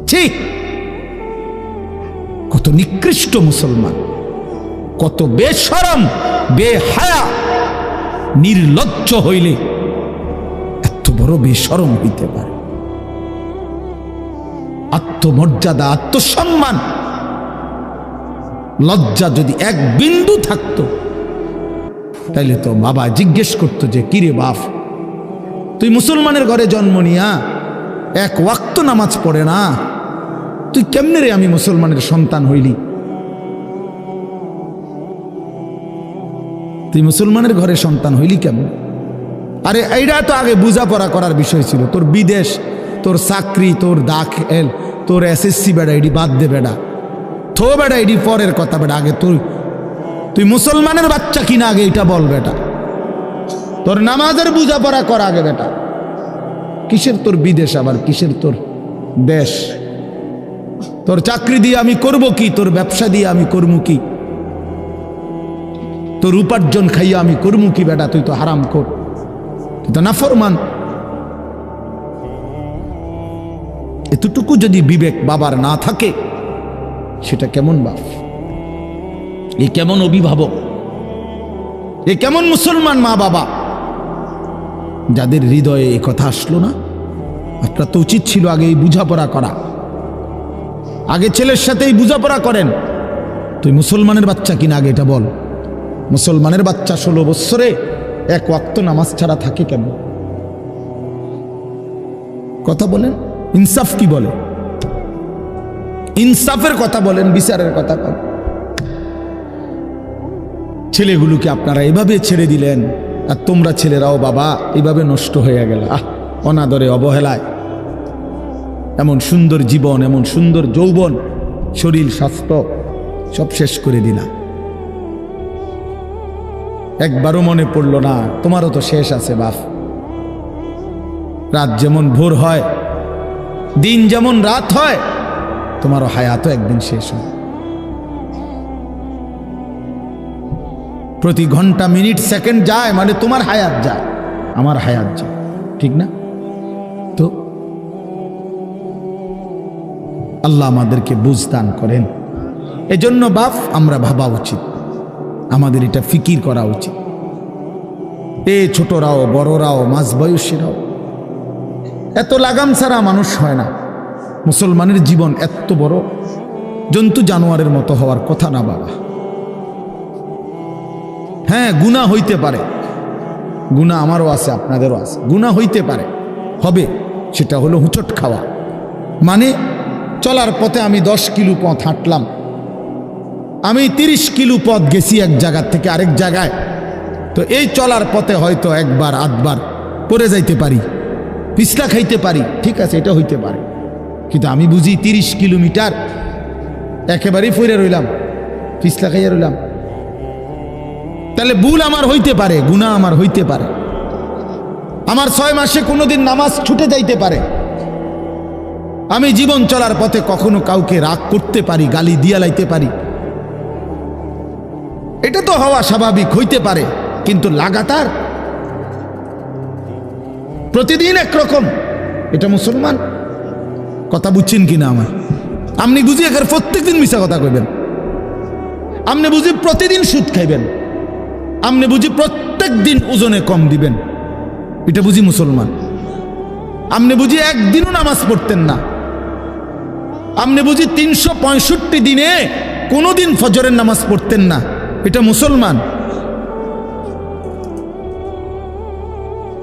ছি, কত নিকৃষ্ট মুসলমান, কত বেশরম বেহায়া নির্লজ্জ হইলে এত বড় বেশরম হইতে পারে? আত্মমর্যাদা, আত্মসম্মান, লজ্জা যদি এক বিন্দু থাকতো তাইলে তো বাবা জিজ্ঞেস করতো যে কিরে বাপ, তুই মুসলমানের ঘরে জন্ম নিয়া এক ওয়াক্ত নামাজ পড়ে না, তুই কেমনে রে আমি মুসলমানের সন্তান হইলি? তুই মুসলমানের ঘরে সন্তান হইলি কেমন? আরে এইটা তো আগে বোঝাপড়া করার বিষয় ছিল। তোর বিদেশ, তোর চাকরি, তোর দাখিল, তোর এসএসসি বেড়া এডি বাদ দে বেড়া, থো বেড়া এডি পরের কথা বেড়া। আগে তুই মুসলমানের বাচ্চা কিনা আগে এটা বল বেটা। তোর নামাজের বোঝাপড়া কর আগে বেটা। কিসের তোর বিদেশ, আবার কিসের তোর দেশ? তোর চাকরি দিয়ে আমি করব কি? তোর ব্যবসা দিয়ে আমি করবো কি? তোর উপার্জন খাইয়া আমি করবো কি বেটা? তুই তো হারাম কর, তুই তো নাফরমান। এতটুকু যদি বিবেক বাবার না থাকে, সেটা কেমন বাপ? এ কেমন অভিভাবক? এ কেমন মুসলমান মা বাবা যাদের হৃদয়ে এই কথা আসলো না? আপনার তো উচিত ছিল আগে এই বুঝাপড়া করা। আগে ছেলের সাথেই বুঝাপড়া করেন। তুই মুসলমানের বাচ্চা কিনা আগে এটা বল। মুসলমানের বাচ্চা 16 বৎসরে এক ওয়াক্ত নামাজ ছাড়া থাকে কেমন? কথা বলেন, ইনসাফ কি বলে? ইনসাফের কথা বলেন, বিচারের কথা বলেন। ছেলেগুলোকে আপনারা এভাবে ছেড়ে দিলেন, আর তোমরা ছেলেরাও বাবা এইভাবে নষ্ট হয়ে গেল। অনাদরে, অবহেলায় এমন সুন্দর জীবন, এমন সুন্দর যৌবন, শরীর, স্বাস্থ্য সব শেষ করে দিলা। একবারও মনে পড়ল না তোমারও তো শেষ আছে বাপ। রাত যেমন ভোর হয়, দিন যেমন রাত হয়, তোমারও হায়াতও একদিন শেষ হয়। প্রতি ঘন্টা, মিনিট, সেকেন্ড যায় মানে তোমার হায়াত যায়, আমার হায়াত যায়, ঠিক না? তো আল্লাহ আমাদেরকে বুঝ দান করেন। এজন্য বাপ আমরা ভাবা উচিত, আমাদের এটা ফিকির করা উচিত। এ ছোটরাও, বড়রাও, মাঝ বয়সীরাও, এত লাগাম ছাড়া মানুষ হয় না। মুসলমানের জীবন এত বড়, জন্তু জানোয়ারের মতো হওয়ার কথা না বাবা। হ্যাঁ, গুনাহ হইতে পারে, গুনাহ আমারও আছে, আপনাদেরও আছে, গুনাহ হইতে পারে, হবে। সেটা হলো হুঁচট খাওয়া। মানে চলার পথে আমি 10 কিলো পথ হাঁটলাম, আমি 30 কিলো পথ গেছি এক জায়গা থেকে আরেক জায়গায়। তো এই চলার পথে হয়তো একবার আধবার পড়ে যাইতে পারি, পিছলা খাইতে পারি, ঠিক আছে, এটা হইতে পারে। কিন্তু আমি বুঝি 30 কিলোমিটার একেবারেই পড়ে রইলাম, পিছলা খাইয়া রইলাম। তাহলে ভুল আমার হইতে পারে, গুনাহ আমার হইতে পারে। আমার 6 মাসে কোনোদিন নামাজ ছুটে যাইতে পারে। আমি জীবন চলার পথে কখনো কাউকে রাগ করতে পারি, গালি দিয়া লাইতে পারি। এটা তো হওয়া স্বাভাবিক, হইতে পারে। কিন্তু লাগাতার প্রতিদিন একরকম, এটা মুসলমান? কথা বুঝছেন কিনা আমার? আপনি বুঝি এখানে প্রত্যেকদিন মিশা কথা কইবেন, আপনি বুঝি প্রতিদিন সুদ খাইবেন, আপনি বুঝি প্রত্যেক দিন ওজনে কম দিবেন, এটা বুঝি মুসলমান? আপনি বুঝি একদিনও নামাজ পড়তেন না, আপনি বুঝি 365 দিনে কোনোদিন ফজরের নামাজ পড়তেন না, এটা মুসলমান?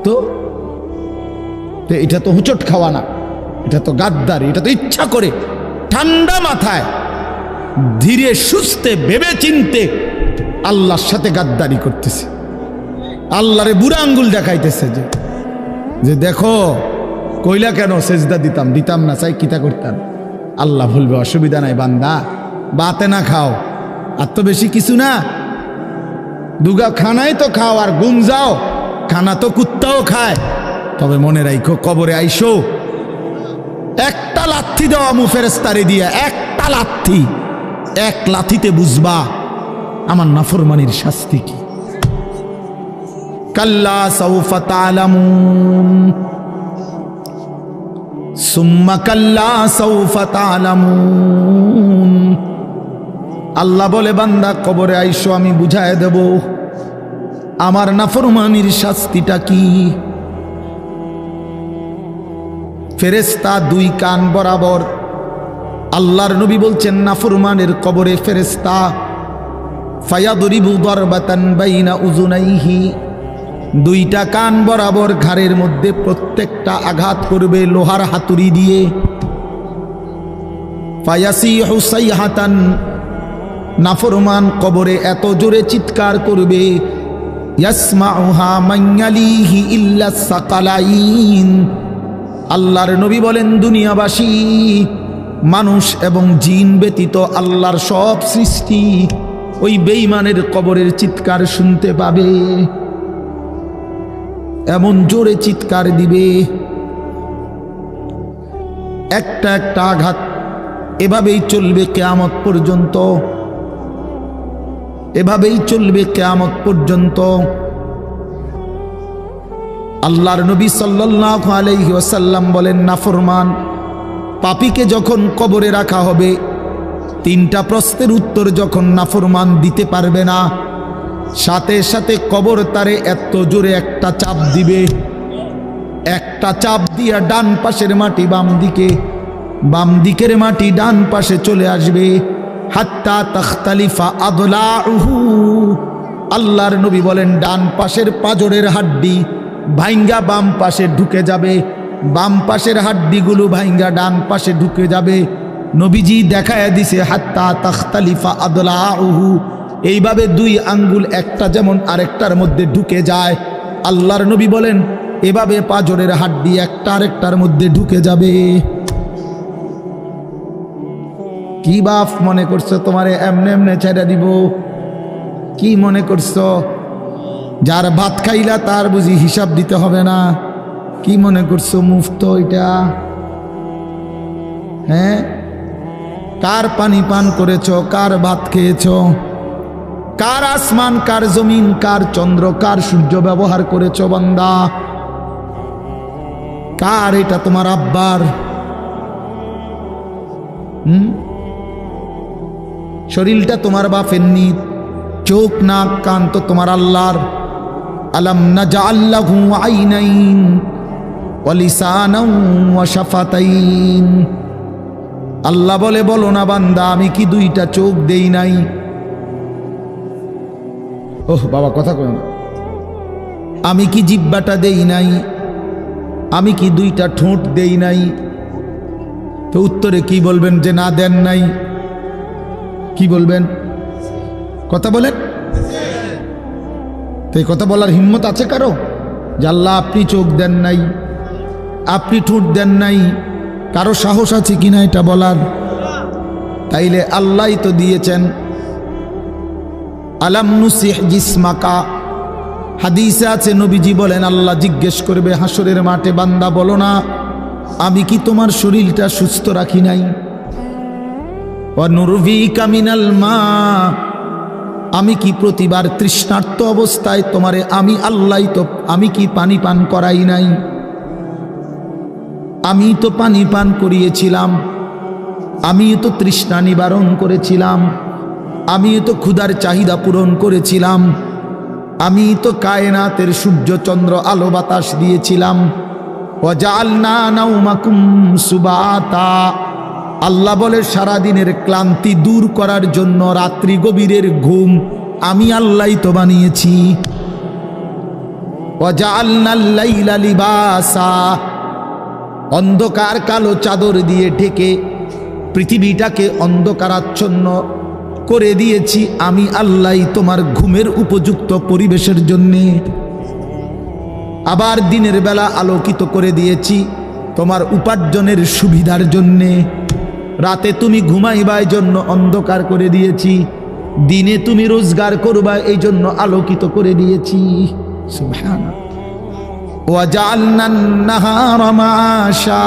তো এটা তো হুচট খাওয়া না, এটা তো গাদ্দারি। এটা তো ইচ্ছা করে ঠান্ডা মাথায় ধীরে সুস্থে ভেবে চিনতে আল্লাহর সাথে গাদ্দারি করতেছে, আল্লাহরে বুড়া আঙ্গুল দেখাইতেছে যে দেখো কইলা কেন সেজদা দিতাম না, চাই কিতা করতাম। আল্লাহ বলবে অসুবিধা নাই বান্দা, বাতে না খাও, আর তো বেশি কিছু না, দুগা খানাই তো খাও আর গুম যাও, খানা তো কুত্তাও খায়। তবে মনে রাখো কবরে আইসো একটা লাথি দেওয়া মু ফেরেস্তারে দিয়া, একটা লাথি, এক লাথিতে বুঝবা আমার নাফরমানির শাস্তি কি। কাল্লা সাউফা তা'লামুন সুম্মা কাল্লা সাউফা তা'লামুন। আল্লাহ বলে বান্দা কবরে আইসো, আমি বুঝায় দেব আমার নাফরমানির শাস্তিটা কি। ফেরেশতা দুই কান বরাবর, আল্লাহর নবী বলছেন নাফরমানের কবরে ফেরেশতা ফায়াদরিবু দারবাতান বাইনা উযুনাইহি, দুইটা কান বরাবর ঘাড়ের মধ্যে প্রত্যেকটা আঘাত করবে লোহার হাতুড়ি দিয়ে। ফায়াসিহু সাইহাতান, নাফরমান কবরে এত জোরে চিৎকার করবে ইয়াসমাউহা মান ইয়ালিহি ইল্লা সাকালাইন। আল্লাহর নবী বলেন দুনিয়াবাসী মানুষ এবং জিন ব্যতীত আল্লাহর সব সৃষ্টি ওই বেঈমানের কবরের চিৎকার শুনতে পাবে, এমন জোরে চিৎকার দিবে। একটা একটা আঘাত এভাবেই চলবে কিয়ামত পর্যন্ত, এভাবেই চলবে কিয়ামত পর্যন্ত। আল্লাহর নবী সাল্লাল্লাহু আলাইহি ওয়াসাল্লাম বলেন নাফরমান পাপীকে যখন কবরে রাখা হবে, তিনটা প্রশ্নের উত্তর যখন নাফরমান দিতে পারবে না, সাথে সাথে কবর তারে এত জোরে একটা চাপ দিবে, একটা চাপ দিয়া ডান পাশের মাটি বাম দিকে, বাম দিকের মাটি ডান পাশে চলে আসবে। হাত্তা তাখতালিফা আদলাউহু, আল্লাহর নবী বলেন ডান পাশের পাজরের হাড্ডি ভাইঙ্গা বাম পাশে ঢুকে যাবে, বাম পাশের হাড্ডিগুলো ভাইঙ্গা ডান পাশে ঢুকে যাবে। নবীজি দেখায় দিছে হাত্তা তাখতালিফা আদলাউহু, এইভাবে দুই আঙ্গুল একটা যেমন আরেকটার মধ্যে ঢুকে যায়, আল্লাহর নবী বলেন এভাবে পাজরের হাড্ডি একটা আরেকটার মধ্যে ঢুকে যাবে। কি বাপ মনে করছো তোমারে এমনে এমনে ছেড়ে দিব? কি মনে করছো যার ভাত খাইলা তার বুঝি হিসাব দিতে হবে না? কি মনে করছো মুফত এটা? হ্যাঁ, কার পানি পান করেছ, কার ভাত খেয়েছ, কার আসমান, কার জমিন, কার চন্দ্র, কার সূর্য ব্যবহার করেছ বান্দা? কার এটা? তোমার আব্বার? শরীরটা তোমার বাপের নি, চোখ নাক কান তো তোমার আল্লাহর। আলাম নাজআল লাহু আইনাইন ওয়া লিসানান ওয়া শাফাতাইন। আল্লাহ বলে বলো না বান্দা আমি কি দুইটা চোখ দেই নাই? ওহ বাবা কথা কই না। আমি কি জিহ্বাটা দেই নাই? আমি কি দুইটা ঠোঁট দেই নাই? তো উত্তরে কি বলবেন যে না দেন নাই? কি বলবেন? কথা বলেন। তো এই কথা বলার হিম্মত আছে কারো যে আল্লাহ আপনি চোখ দেন নাই, আপনি ঠোঁট দেন নাই? কারো সাহস আছে কিনা এটা বলার? তাইলে আল্লাহই তো দিয়েছেন। আলাম নুসিহ জিসমাকা, হাদিসে আছে নবীজি বলেন আল্লাহ জিজ্ঞেস করবে হাসরের মাঠে বান্দা বলো না আমি কি তোমার শরীরটা সুস্থ রাখি নাই? ওয়া নুরভিকা মিনাল মা, আমি কি প্রতিবার তৃষ্ণার্ত অবস্থায় তোমারে আমি আল্লাহ তো আমি কি পানি পান করাই নাই? আমি তো পানি পান করিয়েছিলাম, আমি তো তৃষ্ণা নিবারণ করেছিলাম, আমি তো ক্ষুধার চাহিদা পূরণ করেছিলাম, আমি তো কায়নাতের সূর্য চন্দ্র আলো বাতাস দিয়েছিলাম। ওয়াজআলনা নাওমাকুম সুবাতা, আল্লাহ বলে সারাদিনের ক্লান্তি দূর করার জন্য রাত্রি গভীরের ঘুম আমি আল্লাহই তো বানিয়েছি। ওয়াজআলনাল লাইলা লিবাসা, অন্ধকার কালো চাদর দিয়ে ঢেকে পৃথিবীটাকে অন্ধকারাচ্ছন্ন করে দিয়েছি আমি আল্লাহই তোমার ঘুমের উপযুক্ত পরিবেশের জন্যে। আবার দিনের বেলা আলোকিত করে দিয়েছি তোমার উপার্জনের সুবিধার জন্যে। রাতে তুমি ঘুমাইবার জন্য অন্ধকার করে দিয়েছি, দিনে তুমি রোজগার করবা এই জন্য আলোকিত করে দিয়েছি। সুবহানাল্লাহ। ওয়াজআলনান নাহারা মাআশা,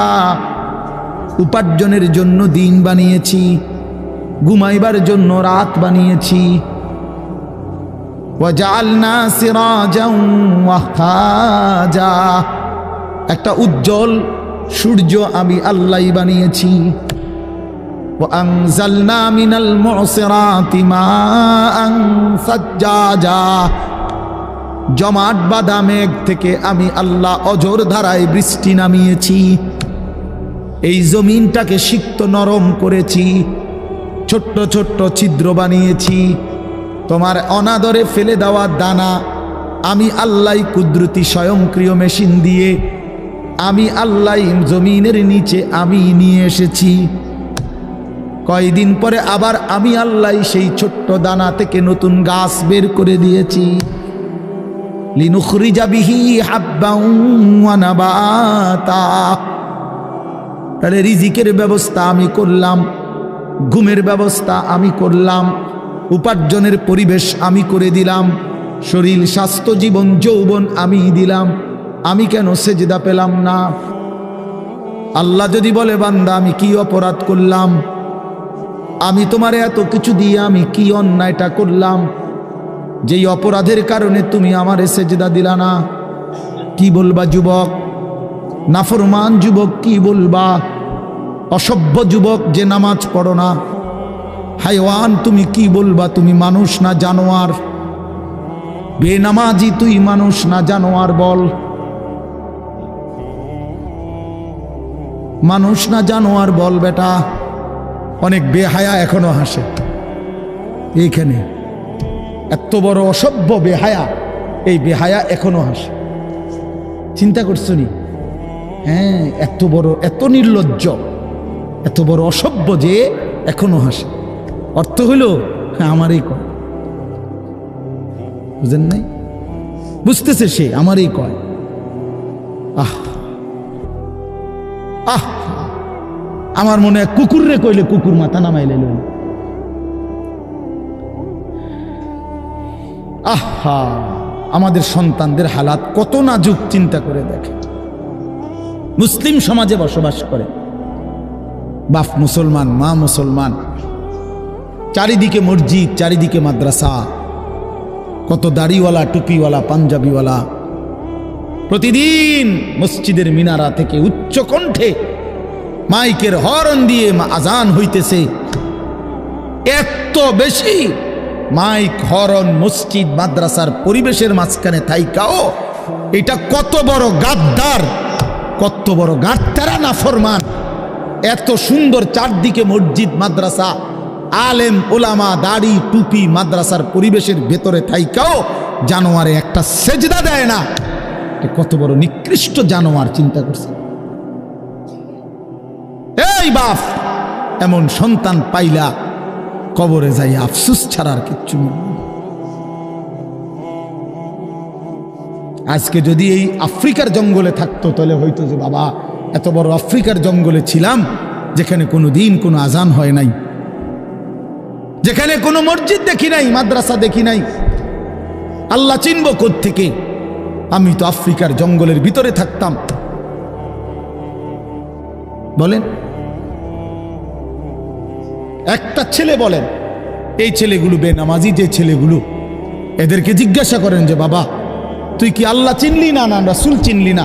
উপার্জনের জন্য দিন বানিয়েছি, ঘুমাইবার জন্য রাত বানিয়েছি। ওয়াজআলনা সিরাজান ওয়াহাজা, একটা উজ্জ্বল সূর্য আমি আল্লাহ বানিয়েছি। ওয়ানজালনা মিনাল মুসিরাতি মাআন সাজ্জাজা, জমাট বাঁধা মেঘ থেকে আমি আল্লাহ অঝোর ধারায় বৃষ্টি নামিয়েছি। এই জমিনটাকে সিক্ত নরম করেছি, ছোট্ট ছোট্ট ছিদ্র বানিয়েছি। তোমার অনাদরে ফেলে দেওয়া দানা আমি আল্লাহ কুদরতি স্বয়ংক্রিয় মেশিন দিয়ে আমি আল্লাহ জমিনের নিচে আমি নিয়ে এসেছি। কয়দিন পরে আবার আমি আল্লাহ সেই ছোট্ট দানা থেকে নতুন গাছ বের করে দিয়েছি। লিনুখরিজা বিহি হাব্বান ওয়া নাবাতা, তাহলে রিজিকের ব্যবস্থা আমি করলাম, ঘুমের ব্যবস্থা আমি করলাম, উপার্জনের পরিবেশ আমি করে দিলাম, শরীর স্বাস্থ্য জীবন যৌবন আমি দিলাম। আমি কেন সেজদা পেলাম না? আল্লাহ যদি বলে বান্দা আমি কি অপরাধ করলাম, আমি তোমার এত কিছু দিয়ে আমি কি অন্যায়টা করলাম যেই অপরাধের কারণে তুমি আমারে সেজদা দিলা না? কি বলবা যুবক? নাফরমান যুবক কি বলবা? অসভ্য যুবক যে নামাজ পড়ো না, হাইওয়ান তুমি কি বলবা? তুমি মানুষ না জানোয়ার? বেনামাজি তুই মানুষ না জানোয়ার? বল, মানুষ না জানোয়ার বল বেটা। অনেক বেহায়া এখনো হাসে এইখানে, এত বড় অসভ্য বেহায়া, এই বেহায়া এখনো হাসে। চিন্তা করছো নি? হ্যাঁ, এত বড়, এত নির্লজ্জ, এত বড় অসভ্য যে এখনো হাসে। অর্থ হইল আমারই কয়, বুঝেন নাই? বুঝতেছে সে আমারই কয়। আহ আহ, আমার মনে হয় কুকুর রে কইলে কুকুর মাথা নামাইলে। আহা, আমাদের সন্তানদের হালাত কত নাজুক, চিন্তা করে দেখে। মুসলিম সমাজে বসবাস করে, বাপ মুসলমান, মা মুসলমান, চারিদিকে মসজিদ, চারিদিকে মাদ্রাসা, কত দাড়িওয়ালা, টুপিওয়ালা, পাঞ্জাবিওয়ালা প্রতিদিন মসজিদের মিনারা থেকে উচ্চ কণ্ঠে মাইকের হর্ন দিয়ে আজান হইতেছে। এত বেশি মাইক, হর্ন, মসজিদ, মাদ্রাসার পরিবেশের মাঝখানে থাইকাও এটা কত বড় গাদ্দার, কত বড় গাদ্দারা নাফরমান। এত সুন্দর চারদিকে মসজিদ, মাদ্রাসা, আলেম ওলামা, দাড়ি টুপি, মাদ্রাসার পরিবেশের ভেতরে থাইকাও জানোয়ারে একটা সেজদা দেয় না। কত বড় নিকৃষ্ট জানোয়ার, চিন্তা করছে। এই বাপ, এমন সন্তান পাইলা কবরে যাই আফসোস ছাড়ার কিচ্ছু নেই। আজকে যদি এই আফ্রিকার জঙ্গলে থাকতো তাহলে হয়তো যে বাবা এত বড় আফ্রিকার জঙ্গলে ছিলাম যেখানে কোনো দিন কোনো আজান হয় নাই, যেখানে কোনো মসজিদ দেখি নাই, মাদ্রাসা দেখি নাই, আল্লাহ চিনব কোত্থেকে? আমি তো আফ্রিকার জঙ্গলের ভিতরে থাকতাম। বলেন, একটা ছেলে বলেন, এই ছেলেগুলো বেনামাজি যে ছেলেগুলো, এদেরকে জিজ্ঞাসা করেন যে বাবা তুই কি আল্লাহ চিনলি না, না রাসূল চিনলি না?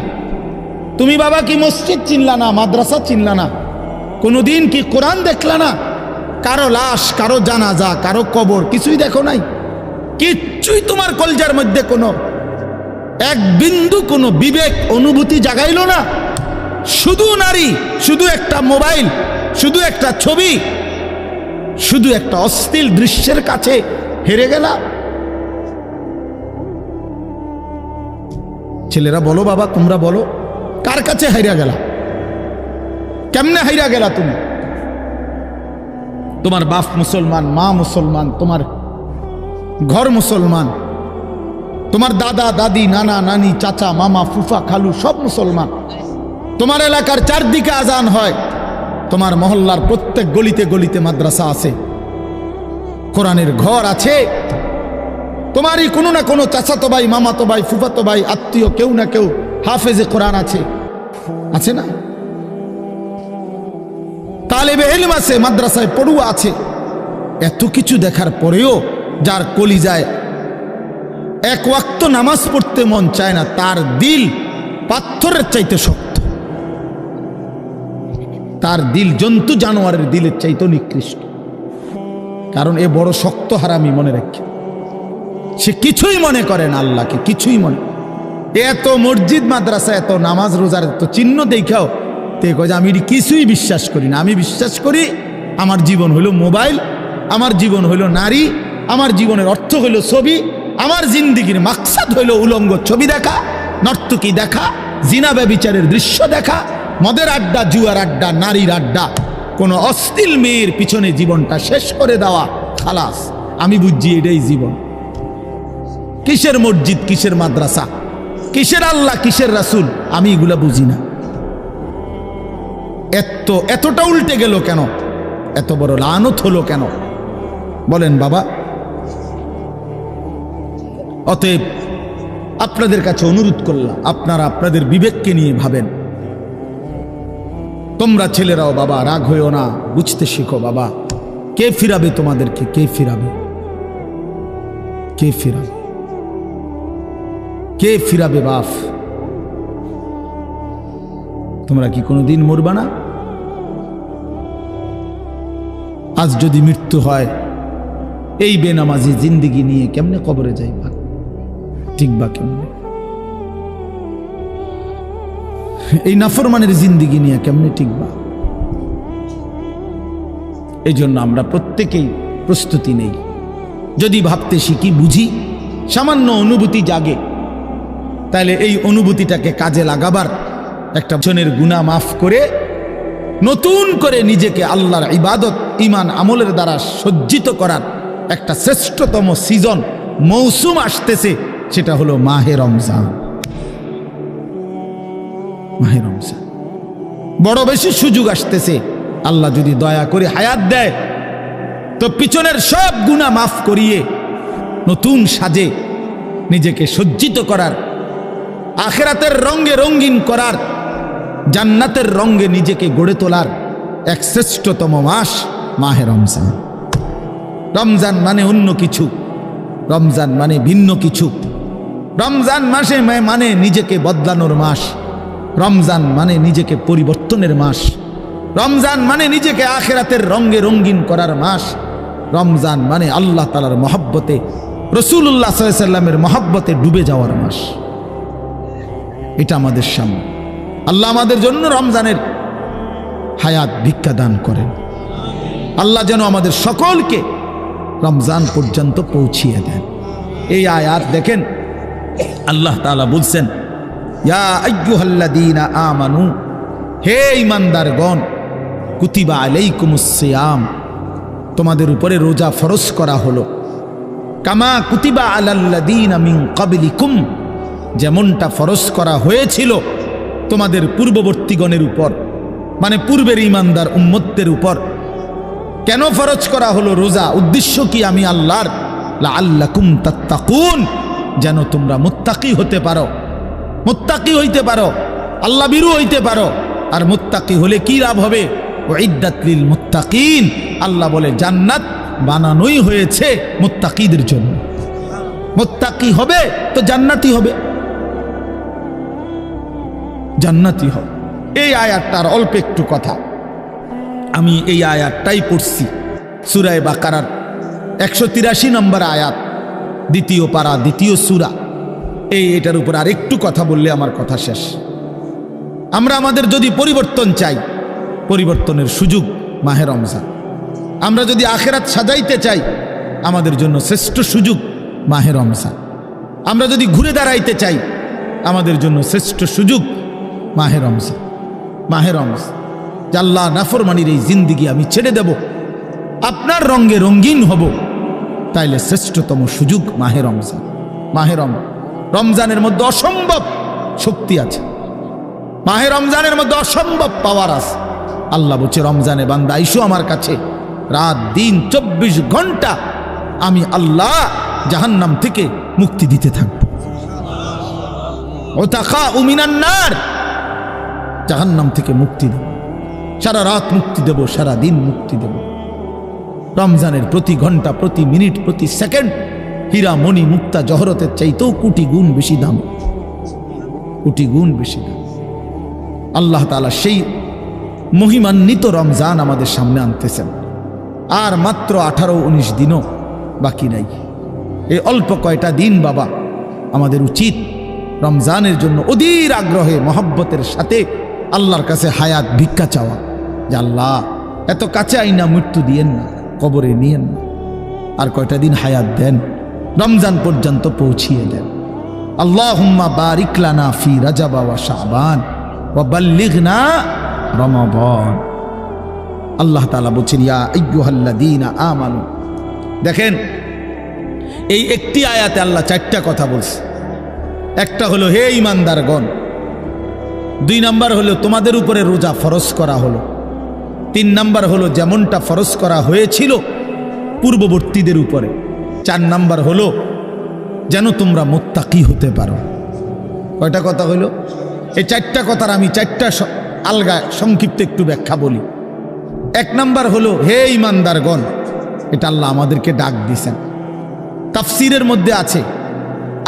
তুমি বাবা কি মসজিদ চিনলা না, মাদ্রাসা চিনলা না? কোনোদিন কি কোরআন দেখলা না? কারো লাশ, কারো জানাজা, কারো কবর কিছুই দেখো নাই? কিচ্ছুই তোমার কলজার মধ্যে কোনো এক বিন্দু কোনো বিবেক অনুভূতি জাগাইলো না? শুধু নারী, শুধু একটা মোবাইল, শুধু একটা ছবি, শুধু একটা অশ্লীল দৃশ্যের কাছে হেরে গেলা। ছেলেরা বলো বাবা, তোমরা বলো, কার কাছে হাইরা গেলা? কেমনে হাইরা গেলা তুমি? তোমার বাপ মুসলমান, মা মুসলমান, তোমার ঘর মুসলমান, তোমার দাদা দাদি, নানা নানি, চাচা মামা, ফুফা খালু সব মুসলমান। তোমার এলাকার চারদিকে আজান হয়, তোমার মহল্লার প্রত্যেক গলিতে গলিতে মাদ্রাসা আছে। কোরআনের ঘর আছে, তোমারই কোনো না কোনো চাচাতো ভাই, মামাতো ভাই, ফুফাতো ভাই, আত্মীয় কেউ না কেউ হাফেজে কোরআন আছে, আছে না? তালেবে ইলম আছে, মাদ্রাসায় পড়ুয়া আছে। এত কিছু দেখার পরেও যার কলিজায় এক ওয়াক্ত নামাজ পড়তে মন চায় না, তার দিল পাথরের চাইতে শক্ত, তার দিল জন্তু জানোয়ারের দিলের চাইতে নিকৃষ্ট। কারণ এ বড় শক্ত হারামি, মনে রাখে। সে কিছুই মনে করে না আল্লাহকে, কিছুই মনে। এত মসজিদ মাদ্রাসা, এত নামাজ রোজার এত চিহ্ন দেখাও তে কয় যে আমি কিছুই বিশ্বাস করি না। আমি বিশ্বাস করি আমার জীবন হইল মোবাইল, আমার জীবন হইল নারী, আমার জীবনের অর্থ হইল ছবি, আমার জিন্দিগির মাকসাদ হইল উলঙ্গ ছবি দেখা, নর্তকী দেখা, জিনা ব্যভিচারের দৃশ্য দেখা, মদের আড্ডা, জুয়ার আড্ডা, নারীর আড্ডা, কোনো অশ্লীল মেয়ের পিছনে জীবনটা শেষ করে দেওয়া, খালাস। আমি বুঝছি এটাই জীবন। কিসের মসজিদ, কিসের মাদ্রাসা, কিসের আল্লাহ, কিসের রাসূল, আমি এগুলা বুঝি না। এতটা উল্টে গেল কেন? এত বড় লানত হলো কেন বলেন বাবা? অতএব আপনাদের কাছে অনুরোধ করলাম, আপনারা আপনাদের বিবেককে নিয়ে ভাবেন। তোমরা ছেলেরাও বাবা রাগ হইও না, বুঝতে শিখো বাবা। কে ফিরাবে তোমাদেরকে? কে ফিরাবে? কে ফিরাবে? কে ফিরাবে বাপ? তোমরা কি কোনোদিন মরবা না? আজ যদি মৃত্যু হয়, এই বেনামাজি জিন্দিগি নিয়ে কেমনে কবরে যাইবা? ঠিকবা কেমনে? এই নাফরমানের জিন্দিগি নিয়ে কেমনে ঠিকবা? এই জন্য আমরা প্রত্যেকেই প্রস্তুতি নেই। যদি ভাবতে শিখি, বুঝি, সামান্য অনুভূতি জাগে, তাহলে এই অনুভূতিটাকে কাজে লাগাবার, একটা জনের গুনাহ মাফ করে নতুন করে নিজেকে আল্লাহর ইবাদত, ঈমান, আমলের দ্বারা সজ্জিত করার একটা শ্রেষ্ঠতম সিজন, মৌসুম আসতেছে, সেটা হলো মাহে রমজান। মাহে রমজান বড় বেশি সুযোগ আসতেছে। আল্লাহ যদি দয়া করে হায়াত দেয়, তো পিছনের সব গুনাহ মাফ করিয়ে নতুন সাজে নিজেকে সজ্জিত করার, আখিরাতের রঙে রঙিন করার, জান্নাতের রঙে নিজেকে গড়ে তোলার এক শ্রেষ্ঠতম মাস মাহে রমজান। রমজান মানে অন্য কিছু, রমজান মানে ভিন্ন কিছু। রমজান মাসে মানে নিজেকে বদলানোর মাস, রমজান মানে নিজেকে পরিবর্তনের মাস, রমজান মানে নিজেকে আখিরাতের রঙে রঙিন করার মাস, রমজান মানে আল্লাহ তাআলার মহব্বতে, রাসূলুল্লাহ সাল্লাল্লাহু আলাইহি ওয়াসাল্লামের মহব্বতে ডুবে যাওয়ার মাস। এটা আমাদের সামনে। আল্লাহ আমাদের জন্য রমজানের হায়াত ভিক্ষা দান করেন। আল্লাহ যেন আমাদের সকলকে রমজান পর্যন্ত পৌঁছিয়ে দেন। এই আয়াত দেখেন, আল্লাহ তাআলা বলছেন, ইয়া আইয়ুহাল্লাযীনা আমানু, হে ঈমানদারগণ, কুতিবা আলাইকুমুস সিয়াম, তোমাদের উপরে রোজা ফরজ করা হলো, কামা কুতিবা আলাল্লাযীনা মিন ক্বাবলিকুম, যেমনটা ফরজ করা হয়েছিল তোমাদের পূর্ববর্তীগণের উপর, মানে পূর্বের ঈমানদার উম্মতদের উপর। কেন ফরজ করা হলো রোজা? উদ্দেশ্য কি? আমি আল্লাহর, লাআল্লাকুম তাত্তাকুন, যেন তোমরা মুত্তাকি হতে পারো, মুত্তাকি হইতে পারো, আল্লাহ ভীরু হইতে পারো। আর মুত্তাকি হলে কি লাভ হবে? উইদ্দাত লিল মুত্তাকিন, আল্লাহ বলে জান্নাত বানানোই হয়েছে মুত্তাকিদের জন্য। মুত্তাকি হবে তো জান্নাতি হবে, জান্নাতি হবে। এই আয়াতটার অল্প একটু কথা, আমি এই আয়াতটাই পড়ছি, সূরা বাকারার 183 নম্বর আয়াত, দ্বিতীয় পারা, দ্বিতীয় সূরা। এটার উপর আর একটু কথা বললে আমার কথা শেষ। আমরা আমাদের যদি পরিবর্তন চাই, পরিবর্তনের সুযোগ মাহে রমজান। আমরা যদি আখিরাত সাজাইতে চাই, আমাদের জন্য শ্রেষ্ঠ সুযোগ মাহে রমজান। আমরা যদি ঘুরে দাঁড়াইতে চাই, আমাদের জন্য শ্রেষ্ঠ সুযোগ মাহে রমজান। মাহে রমজান, আল্লাহ নাফরমানির এই জিন্দিগি আমি ছেড়ে দেব, আপনার রঙে রঙিন হব, তাইলে শ্রেষ্ঠতম সুযোগ মাহে রমজান। মাহে রমজানের মধ্যে অসম্ভব শক্তি আছে, মাহে রমজানের মধ্যে অসম্ভব পাওয়ার আছে। আল্লাহ বলছে, রমজানে বান্দা আইসো আমার কাছে, রাত দিন 24 ঘন্টা আমি আল্লাহ জাহান্নাম থেকে মুক্তি দিতে থাকব। ওতাখাউ মিনান নার, জাহান্নাম থেকে মুক্তি দেব, সারা রাত মুক্তি দেব, সারা দিন মুক্তি দেব। রমজানের প্রতি ঘন্টা, প্রতি মিনিট, প্রতি সেকেন্ড হীরা মণি মুক্তা জহরতের চাইতেও কোটি গুণ বেশি দাম, কোটি গুণ বেশি দাম। আল্লাহ তাআলা সেই মহিমান্বিত রমজান আমাদের সামনে আনতেছেন। আর মাত্র 18-19 দিনও বাকি নাই। এই অল্প কয়টা দিন বাবা, আমাদের উচিত রমজানের জন্য অধীর আগ্রহে মহব্বতের সাথে আল্লাহর কাছে হায়াত ভিক্ষা চাওয়া, যে আল্লাহ এত কাছে আইনা মৃত্যু দিয়েন না, কবরে নিয়েন না, আর কয়টা দিন হায়াত দেন, রমজান পর্যন্ত পৌঁছিয়ে দেন। আল্লাহুম্মা বারিক লানা ফি রাজাব ওয়া শাবান ওয়া বাল্লিগনা রমাদান। আল্লাহ তাআলা বলেন ইয়া আইয়ুহাল্লাযীনা আমানু। দেখেন এই একটি আয়াতে আল্লাহ 4টা কথা বলছে। একটা হলো হে ঈমানদারগণ, 2 নাম্বার হলো তোমাদের উপরে রোজা ফরজ করা হলো, 3 নাম্বার হলো যেমনটা ফরজ করা হয়েছিল পূর্ববর্তীদের উপরে, 4 নাম্বার হলো যেন তোমরা মুত্তাকি হতে পারো। কয়টা কথা হলো? এই 4টা কথার আমি 4টা আলগা সংক্ষিপ্ত একটু ব্যাখ্যা বলি। 1 নাম্বার হলো হে ঈমানদারগণ, এটা আল্লাহ আমাদেরকে ডাক দিয়েছেন। তাফসীরের মধ্যে আছে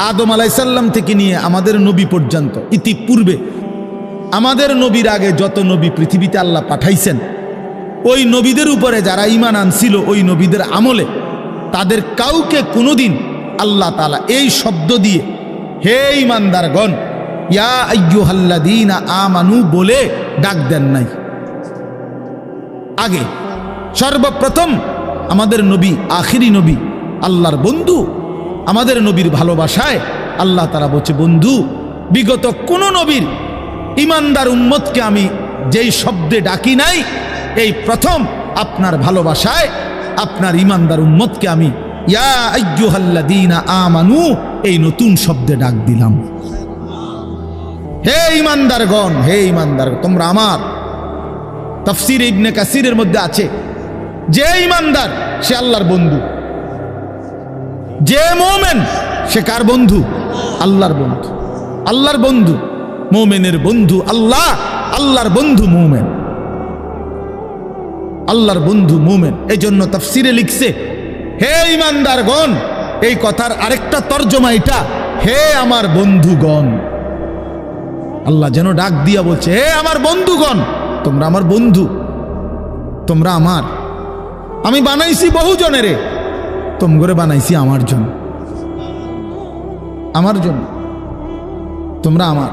আদম আলাইহিস সালাম থেকে নিয়ে আমাদের নবী পর্যন্ত, ইতিপূর্বে আমাদের নবীর আগে যত নবী পৃথিবীতে আল্লাহ পাঠাইছেন, ওই নবীদের উপরে যারা ঈমান আনছিল ওই নবীদের আমলে, তাদের কাউকে কোনোদিন আল্লাহ তাআলা এই শব্দ দিয়ে হে ঈমানদারগণ ইয়া আইয়ুহাল্লাযীনা আমানু বলে ডাক দেন নাই। আগে সর্বপ্রথম আমাদের নবী, আখিরি নবী, আল্লাহর বন্ধু, আমাদের নবীর ভালোবাসায় আল্লাহ তাআলা বলছে বন্ধু, বিগত কোন নবীর ঈমানদার উম্মতকে আমি যেই শব্দে ডাকি নাই, এই প্রথম আপনার ভালোবাসায় আপনার ঈমানদার উম্মতকে আমি ইয়া আইয়ুহাল্লাযীনা আমানু এই নতুন শব্দে ডাক দিলাম। হে ঈমানদারগণ, হে ঈমানদার তোমরা আমার। তাফসীর ইবনে কাসিরের মধ্যে আছে যে ঈমানদার সে আল্লাহর বন্ধু, যে মুমিন সে কার বন্ধু? আল্লাহর বন্ধু। আল্লাহর বন্ধু, মুমিনের বন্ধু আল্লাহ, আল্লাহর বন্ধু মুমিন, আল্লাহর বন্ধু মুমিন। এই জন্য তাফসীরে লিখছে হে ঈমানদারগণ, এই কথার আরেকটা তর্জমা এটা, হে আমার বন্ধুগণ। আল্লাহ যেন ডাক দিয়া বলছে হে আমার বন্ধুগণ, তোমরা আমার বন্ধু, তোমরা আমার। আমি বানাইছি বহু জনেরে, তোমগরে বানাইছি আমার জন্য, আমার জন্য। তোমরা আমার,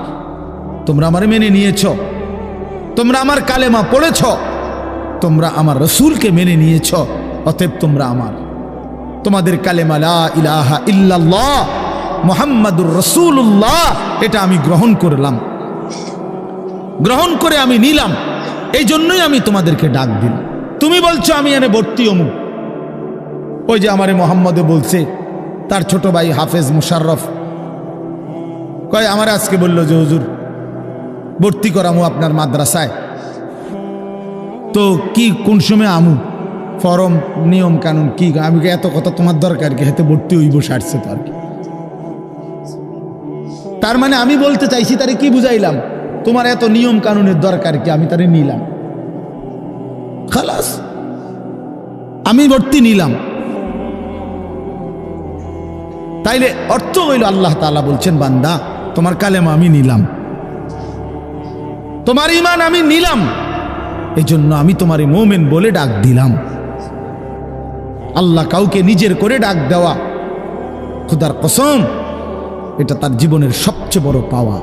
তোমরা আমারে মেনে নিয়েছ, তোমরা আমার কালেমা পড়েছ, তোমরা আমার রসুলকে মেনে নিয়েছ, অতএব তোমরা আমার। তোমাদের কালেমা লা ইলাহা ইল্লাল্লাহ মুহাম্মাদুর রাসূলুল্লাহ এটা আমি গ্রহণ করলাম, গ্রহণ করে আমি নিলাম, এই জন্যই আমি তোমাদেরকে ডাক দিলাম। তুমি বলছো আমি এনে ভর্তি অমুক, ওই যে আমারে মোহাম্মদে বলছে তার ছোট ভাই হাফেজ মুশাররফ কয় আমারে আজকে বলল যে হুজুর ভর্তি করামু আপনার মাদ্রাসায়, তো কি কোন সময় আমু, ফরম নিয়ম কানুন কি? আমি এত কথা তোমার দরকার কি, হাতে ভর্তি হইব সারছে তো আর কি। তার মানে আমি বলতে চাইছি তারে কি বুঝাইলাম, তোমার এত নিয়ম কানুনের দরকার কি, আমি তারে নিলাম, খালাস আমি ভর্তি নিলাম। তাইলে অর্থ হইল আল্লাহ তাআলা বলছেন বান্দা তোমার কালেমা আমি নিলাম, তোমার ঈমান আমি নিলাম, এই জন্য আমি তোমার মুমিন বলে ডাক দিলাম। আল্লাহ কাউকে নিজের করে ডাক দেওয়া, খোদার কসম এটা তার জীবনের সবচেয়ে বড় পাওয়া।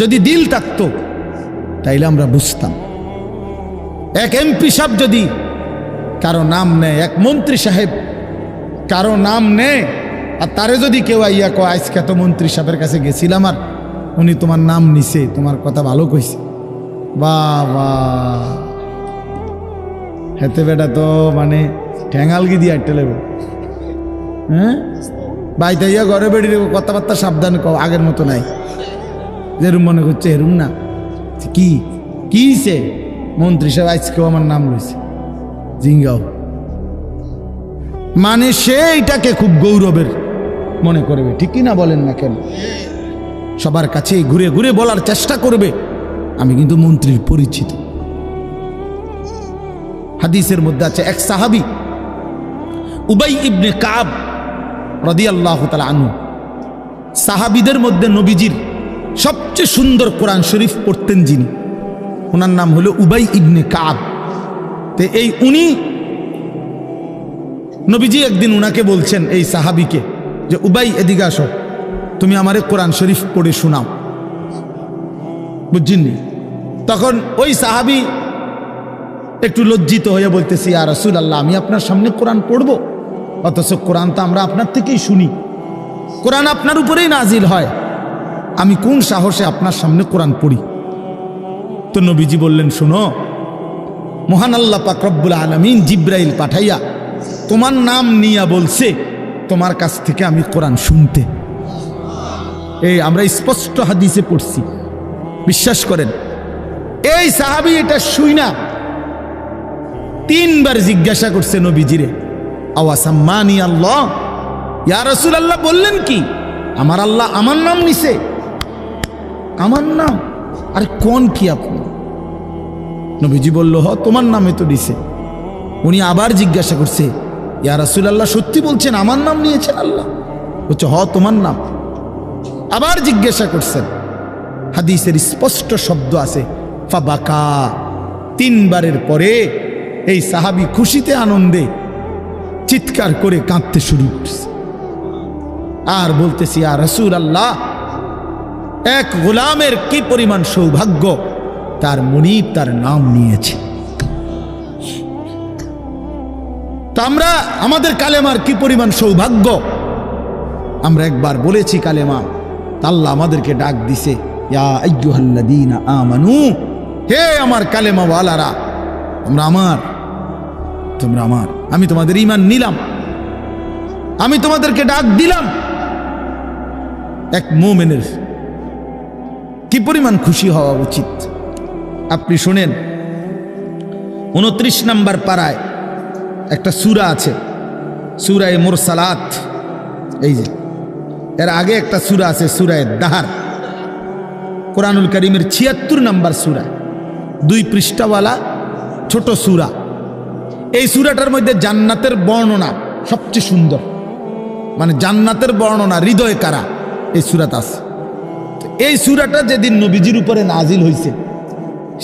যদি দিল থাকতো তাইলে আমরা বুঝতাম। এক এমপি সাহেব যদি কারো নাম নেয়, এক মন্ত্রী সাহেব কারো নাম নেয়, আর তারে যদি কেউ আইয়া কয় আজকে তো মন্ত্রী সাহেবের কাছে গেছিলাম আর উনি তোমার নাম নিছে, তোমার কথা ভালো কইছে, বাবা হেতে বেটা তো মানে ঠ্যাঙালগি দিয়ে আটটা লেবে। হ্যাঁ ভাই তাইয়া ঘরে বেড়িয়ে কথাবার্তা সাবধান কও, আগের মতো নাই, যেরুম মনে করছে এরুম না। কি কিছে মন্ত্রী সাহেব আজকেও আমার নাম রয়েছে, জিঙ্গাও মানে সে এটাকে খুব গৌরবের মনে করবে, ঠিকই না বলেন না কেন? সবার কাছে ঘুরে ঘুরে বলার চেষ্টা করবে আমি কিন্তু মন্ত্রীর পরিচিত। হাদিসের মধ্যে আছে এক সাহাবী উবাই ইবনে কাব রাদিয়াল্লাহু তাআলা আনহু, সাহাবীদের মধ্যে নবীজির সবচেয়ে সুন্দর কোরআন শরীফ পড়তেন যিনি, ওনার নাম হলো উবাই ইবনে কাব। তো এই উনি নবীজি একদিন উনাকে বলছেন, এই সাহাবীকে, যে উবাই এদিকে আসো, তুমি আমারে কোরআন শরীফ পড়ে শোনাও, বুঝছেননি? তখন ওই সাহাবী একটু লজ্জিত হয়ে বলতেছি, ইয়া রাসূলুল্লাহ, আমি আপনার সামনে কোরআন পড়ব? অথচ কোরআন তো আমরা আপনার থেকেই শুনি, কোরআন আপনার উপরেই নাজিল হয়, আমি কোন সাহসে আপনার সামনে কোরআন পড়ি? তো নবীজি বললেন, শোনো, মহান আল্লাহ পাক রব্বুল আলামিন জিব্রাইল পাঠাইয়া তোমার নাম নিয়া বলছে তোমার কাছ থেকে আমি কোরআন শুনতে। এই আমরা স্পষ্ট হাদিসে পড়ছি, বিশ্বাস করেন। এই সাহাবী এটা শুই না 3 বার জিজ্ঞাসা করছে নবীজিরে, আওয়াসাম্মানি আল্লাহ, ইয়া রাসূলুল্লাহ বললেন কি আমার আল্লাহ আমার নাম নিছে? আমার নাম? আরে কোন কি আপনি? নবীজি বলল, হ তোমার নামে তো দিছে। উনি আবার জিজ্ঞাসা করছে, ইয়া রাসূলুল্লাহ সত্যি বলছেন আমার নাম নিয়েছেন আল্লাহ? বলছে, হ তোমার নাম। আবার জিজ্ঞাসা করছেন, হাদিসের স্পষ্ট শব্দ আছে ফাবাকা। 3 বারের পরে এই সাহাবী খুশিতে আনন্দে চিৎকার করে কাঁদতে শুরু করছে আর বলতেছি, ইয়া রাসূলুল্লাহ, এক গোলামের কি পরিমাণ সৌভাগ্য, তার মুনিব তার নাম নিয়েছে। তা আমরা আমাদের কালেমার কি পরিমাণ সৌভাগ্য, আমরা একবার বলেছি কালেমা, আল্লাহ আমাদেরকে ডাক দিছে, ইয়া আইয়ুহাল্লাযীনা আমানু, হে আমার কালেমা ওয়ালারা, তোমরা আমার, তোমরা আমার, আমি তোমাদের ঈমান নিলাম, আমি তোমাদেরকে ডাক দিলাম। এক মুমিনের কি পরিমাণ খুশি হওয়া উচিত আপনি শুনেন। 29 নম্বর পারায় একটা সূরা আছে, সূরায়ে মুরসালাত। এই যে এর আগে একটা সূরা আছে, সূরায়ে দাহার, কোরআনুল কারীমের 76 নম্বর সূরা, 2 পৃষ্ঠাওয়ালা ছোট সূরা। এই সূরাটার মধ্যে জান্নাতের বর্ণনা সবচেয়ে সুন্দর, মানে জান্নাতের বর্ণনা হৃদয় কারা এই সূরাতে আছে। এই সূরাটা যেদিন নবীজির উপরে নাজিল হয়েছে,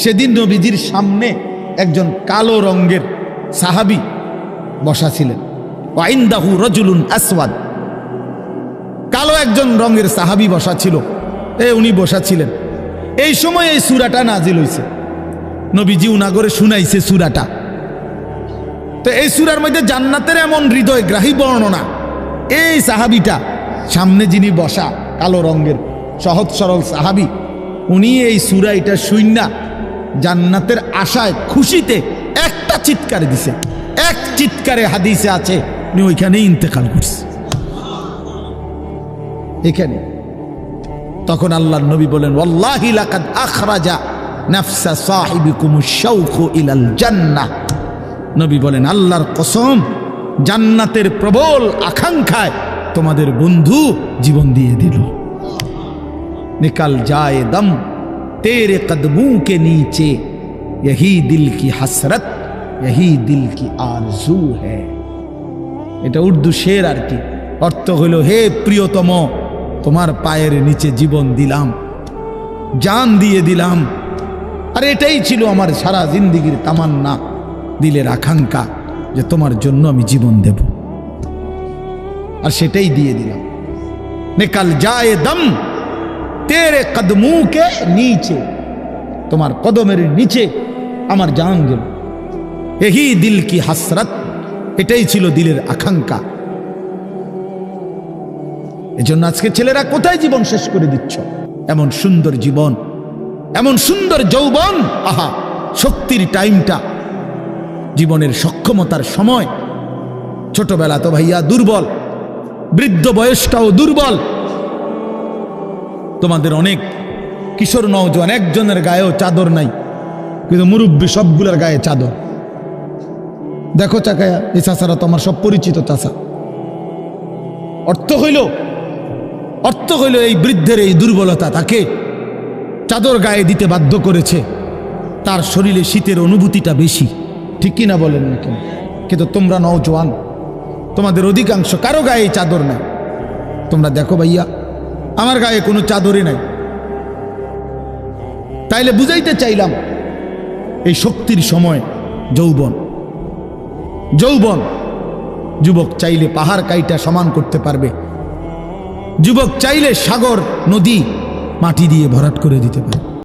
সেদিন নবীজির সামনে একজন কালো রঙের সাহাবী বসা ছিলেন। ওয়াইন্দাহু রাজুলুন আসওয়াদ, কালো একজন রঙের সাহাবী বসা ছিল, উনি বসা ছিলেন। এই সময় এই সূরাটা নাজিল হয়েছে, নবীজি উনাগরে শুনাইছে সূরাটা। তো এই সূরার মধ্যে জান্নাতের এমন হৃদয়গ্রাহী বর্ণনা, এই সাহাবীটা সামনে যিনি বসা কালো রঙের সহজ সরল সাহাবী, উনি এই সূরা এটা শুইনা জান্নাতের আশায় খুশিতে একটা চিৎকার দিছে, এক চিৎকারে হাদিসে আছে উনি ওইখানেই ইন্তেকাল করছে, এখানে। তখন আল্লাহর নবী বলেন, ওয়াল্লাহি লাকাদ আখরাজা নাফসা সাহিবিকুমুশ শাওকু ইলাল জান্নাহ। নবী বলেন, আল্লাহর কসম, জান্নাতের প্রবল আকাঙ্ক্ষায় তোমাদের বন্ধু জীবন দিয়ে দিল। নিকাল যায় দম তেরে কদমোं के नीचे, यही दिल की हसरत, यही दिल की आरजू है। এটা উর্দু শের আর কি, অর্থ হইল, হে প্রিয়তম, তোমার পায়ের নিচে জীবন দিলাম, জান দিয়ে দিলাম, আর এটাই ছিল আমার সারা জিন্দেগীর তামান্না, দিলের আকাঙ্ক্ষা, যে তোমার জন্য আমি জীবন দেব, আর সেটাই দিয়ে দিলাম। নিকাল যায় দম তেরে কদমোं के नीचे, তোমার কদমের নিচে আমার জান গেল। এহি দিল কি হাসরত, এটাই ছিল দিলের আকাঙ্ক্ষা। এজন্য আজকে ছেলেরা কোথায় জীবন শেষ করে দিচ্ছ? এমন সুন্দর জীবন, এমন সুন্দর যৌবন, আহা, শক্তির টাইমটা, জীবনের সক্ষমতার সময়। ছোটবেলা তো ভাইয়া দুর্বল, বৃদ্ধ বয়সটাও দুর্বল। তোমাদের অনেক কিশোর নওজোয়ান একজনের গায়েও চাদর নাই, কিন্তু মুরব্বী সবগুলোর গায়ে চাদর, দেখো চাকায়া, এই চাচারা তো আমার সব পরিচিত চাচা। অর্থ হইল এই বৃদ্ধের এই দুর্বলতা তাকে চাদর গায়ে দিতে বাধ্য করেছে। তার শরীরে শীতের অনুভূতিটা বেশি, ঠিক কিনা বলেন না কেন? কিন্তু তোমরা নওজোয়ান, তোমাদের অধিকাংশ কারো গায়ে চাদর নাই। তোমরা দেখো ভাইয়া, আমার গায়ে কোনো চাদরই নাই। তাইলে বুঝাইতে চাইলাম এই শক্তির সময় যৌবন। যুবক চাইলে পাহাড় কাইটা সমান করতে পারবে, যুবক চাইলে সাগর নদী মাটি দিয়ে ভরাট করে দিতে পারে।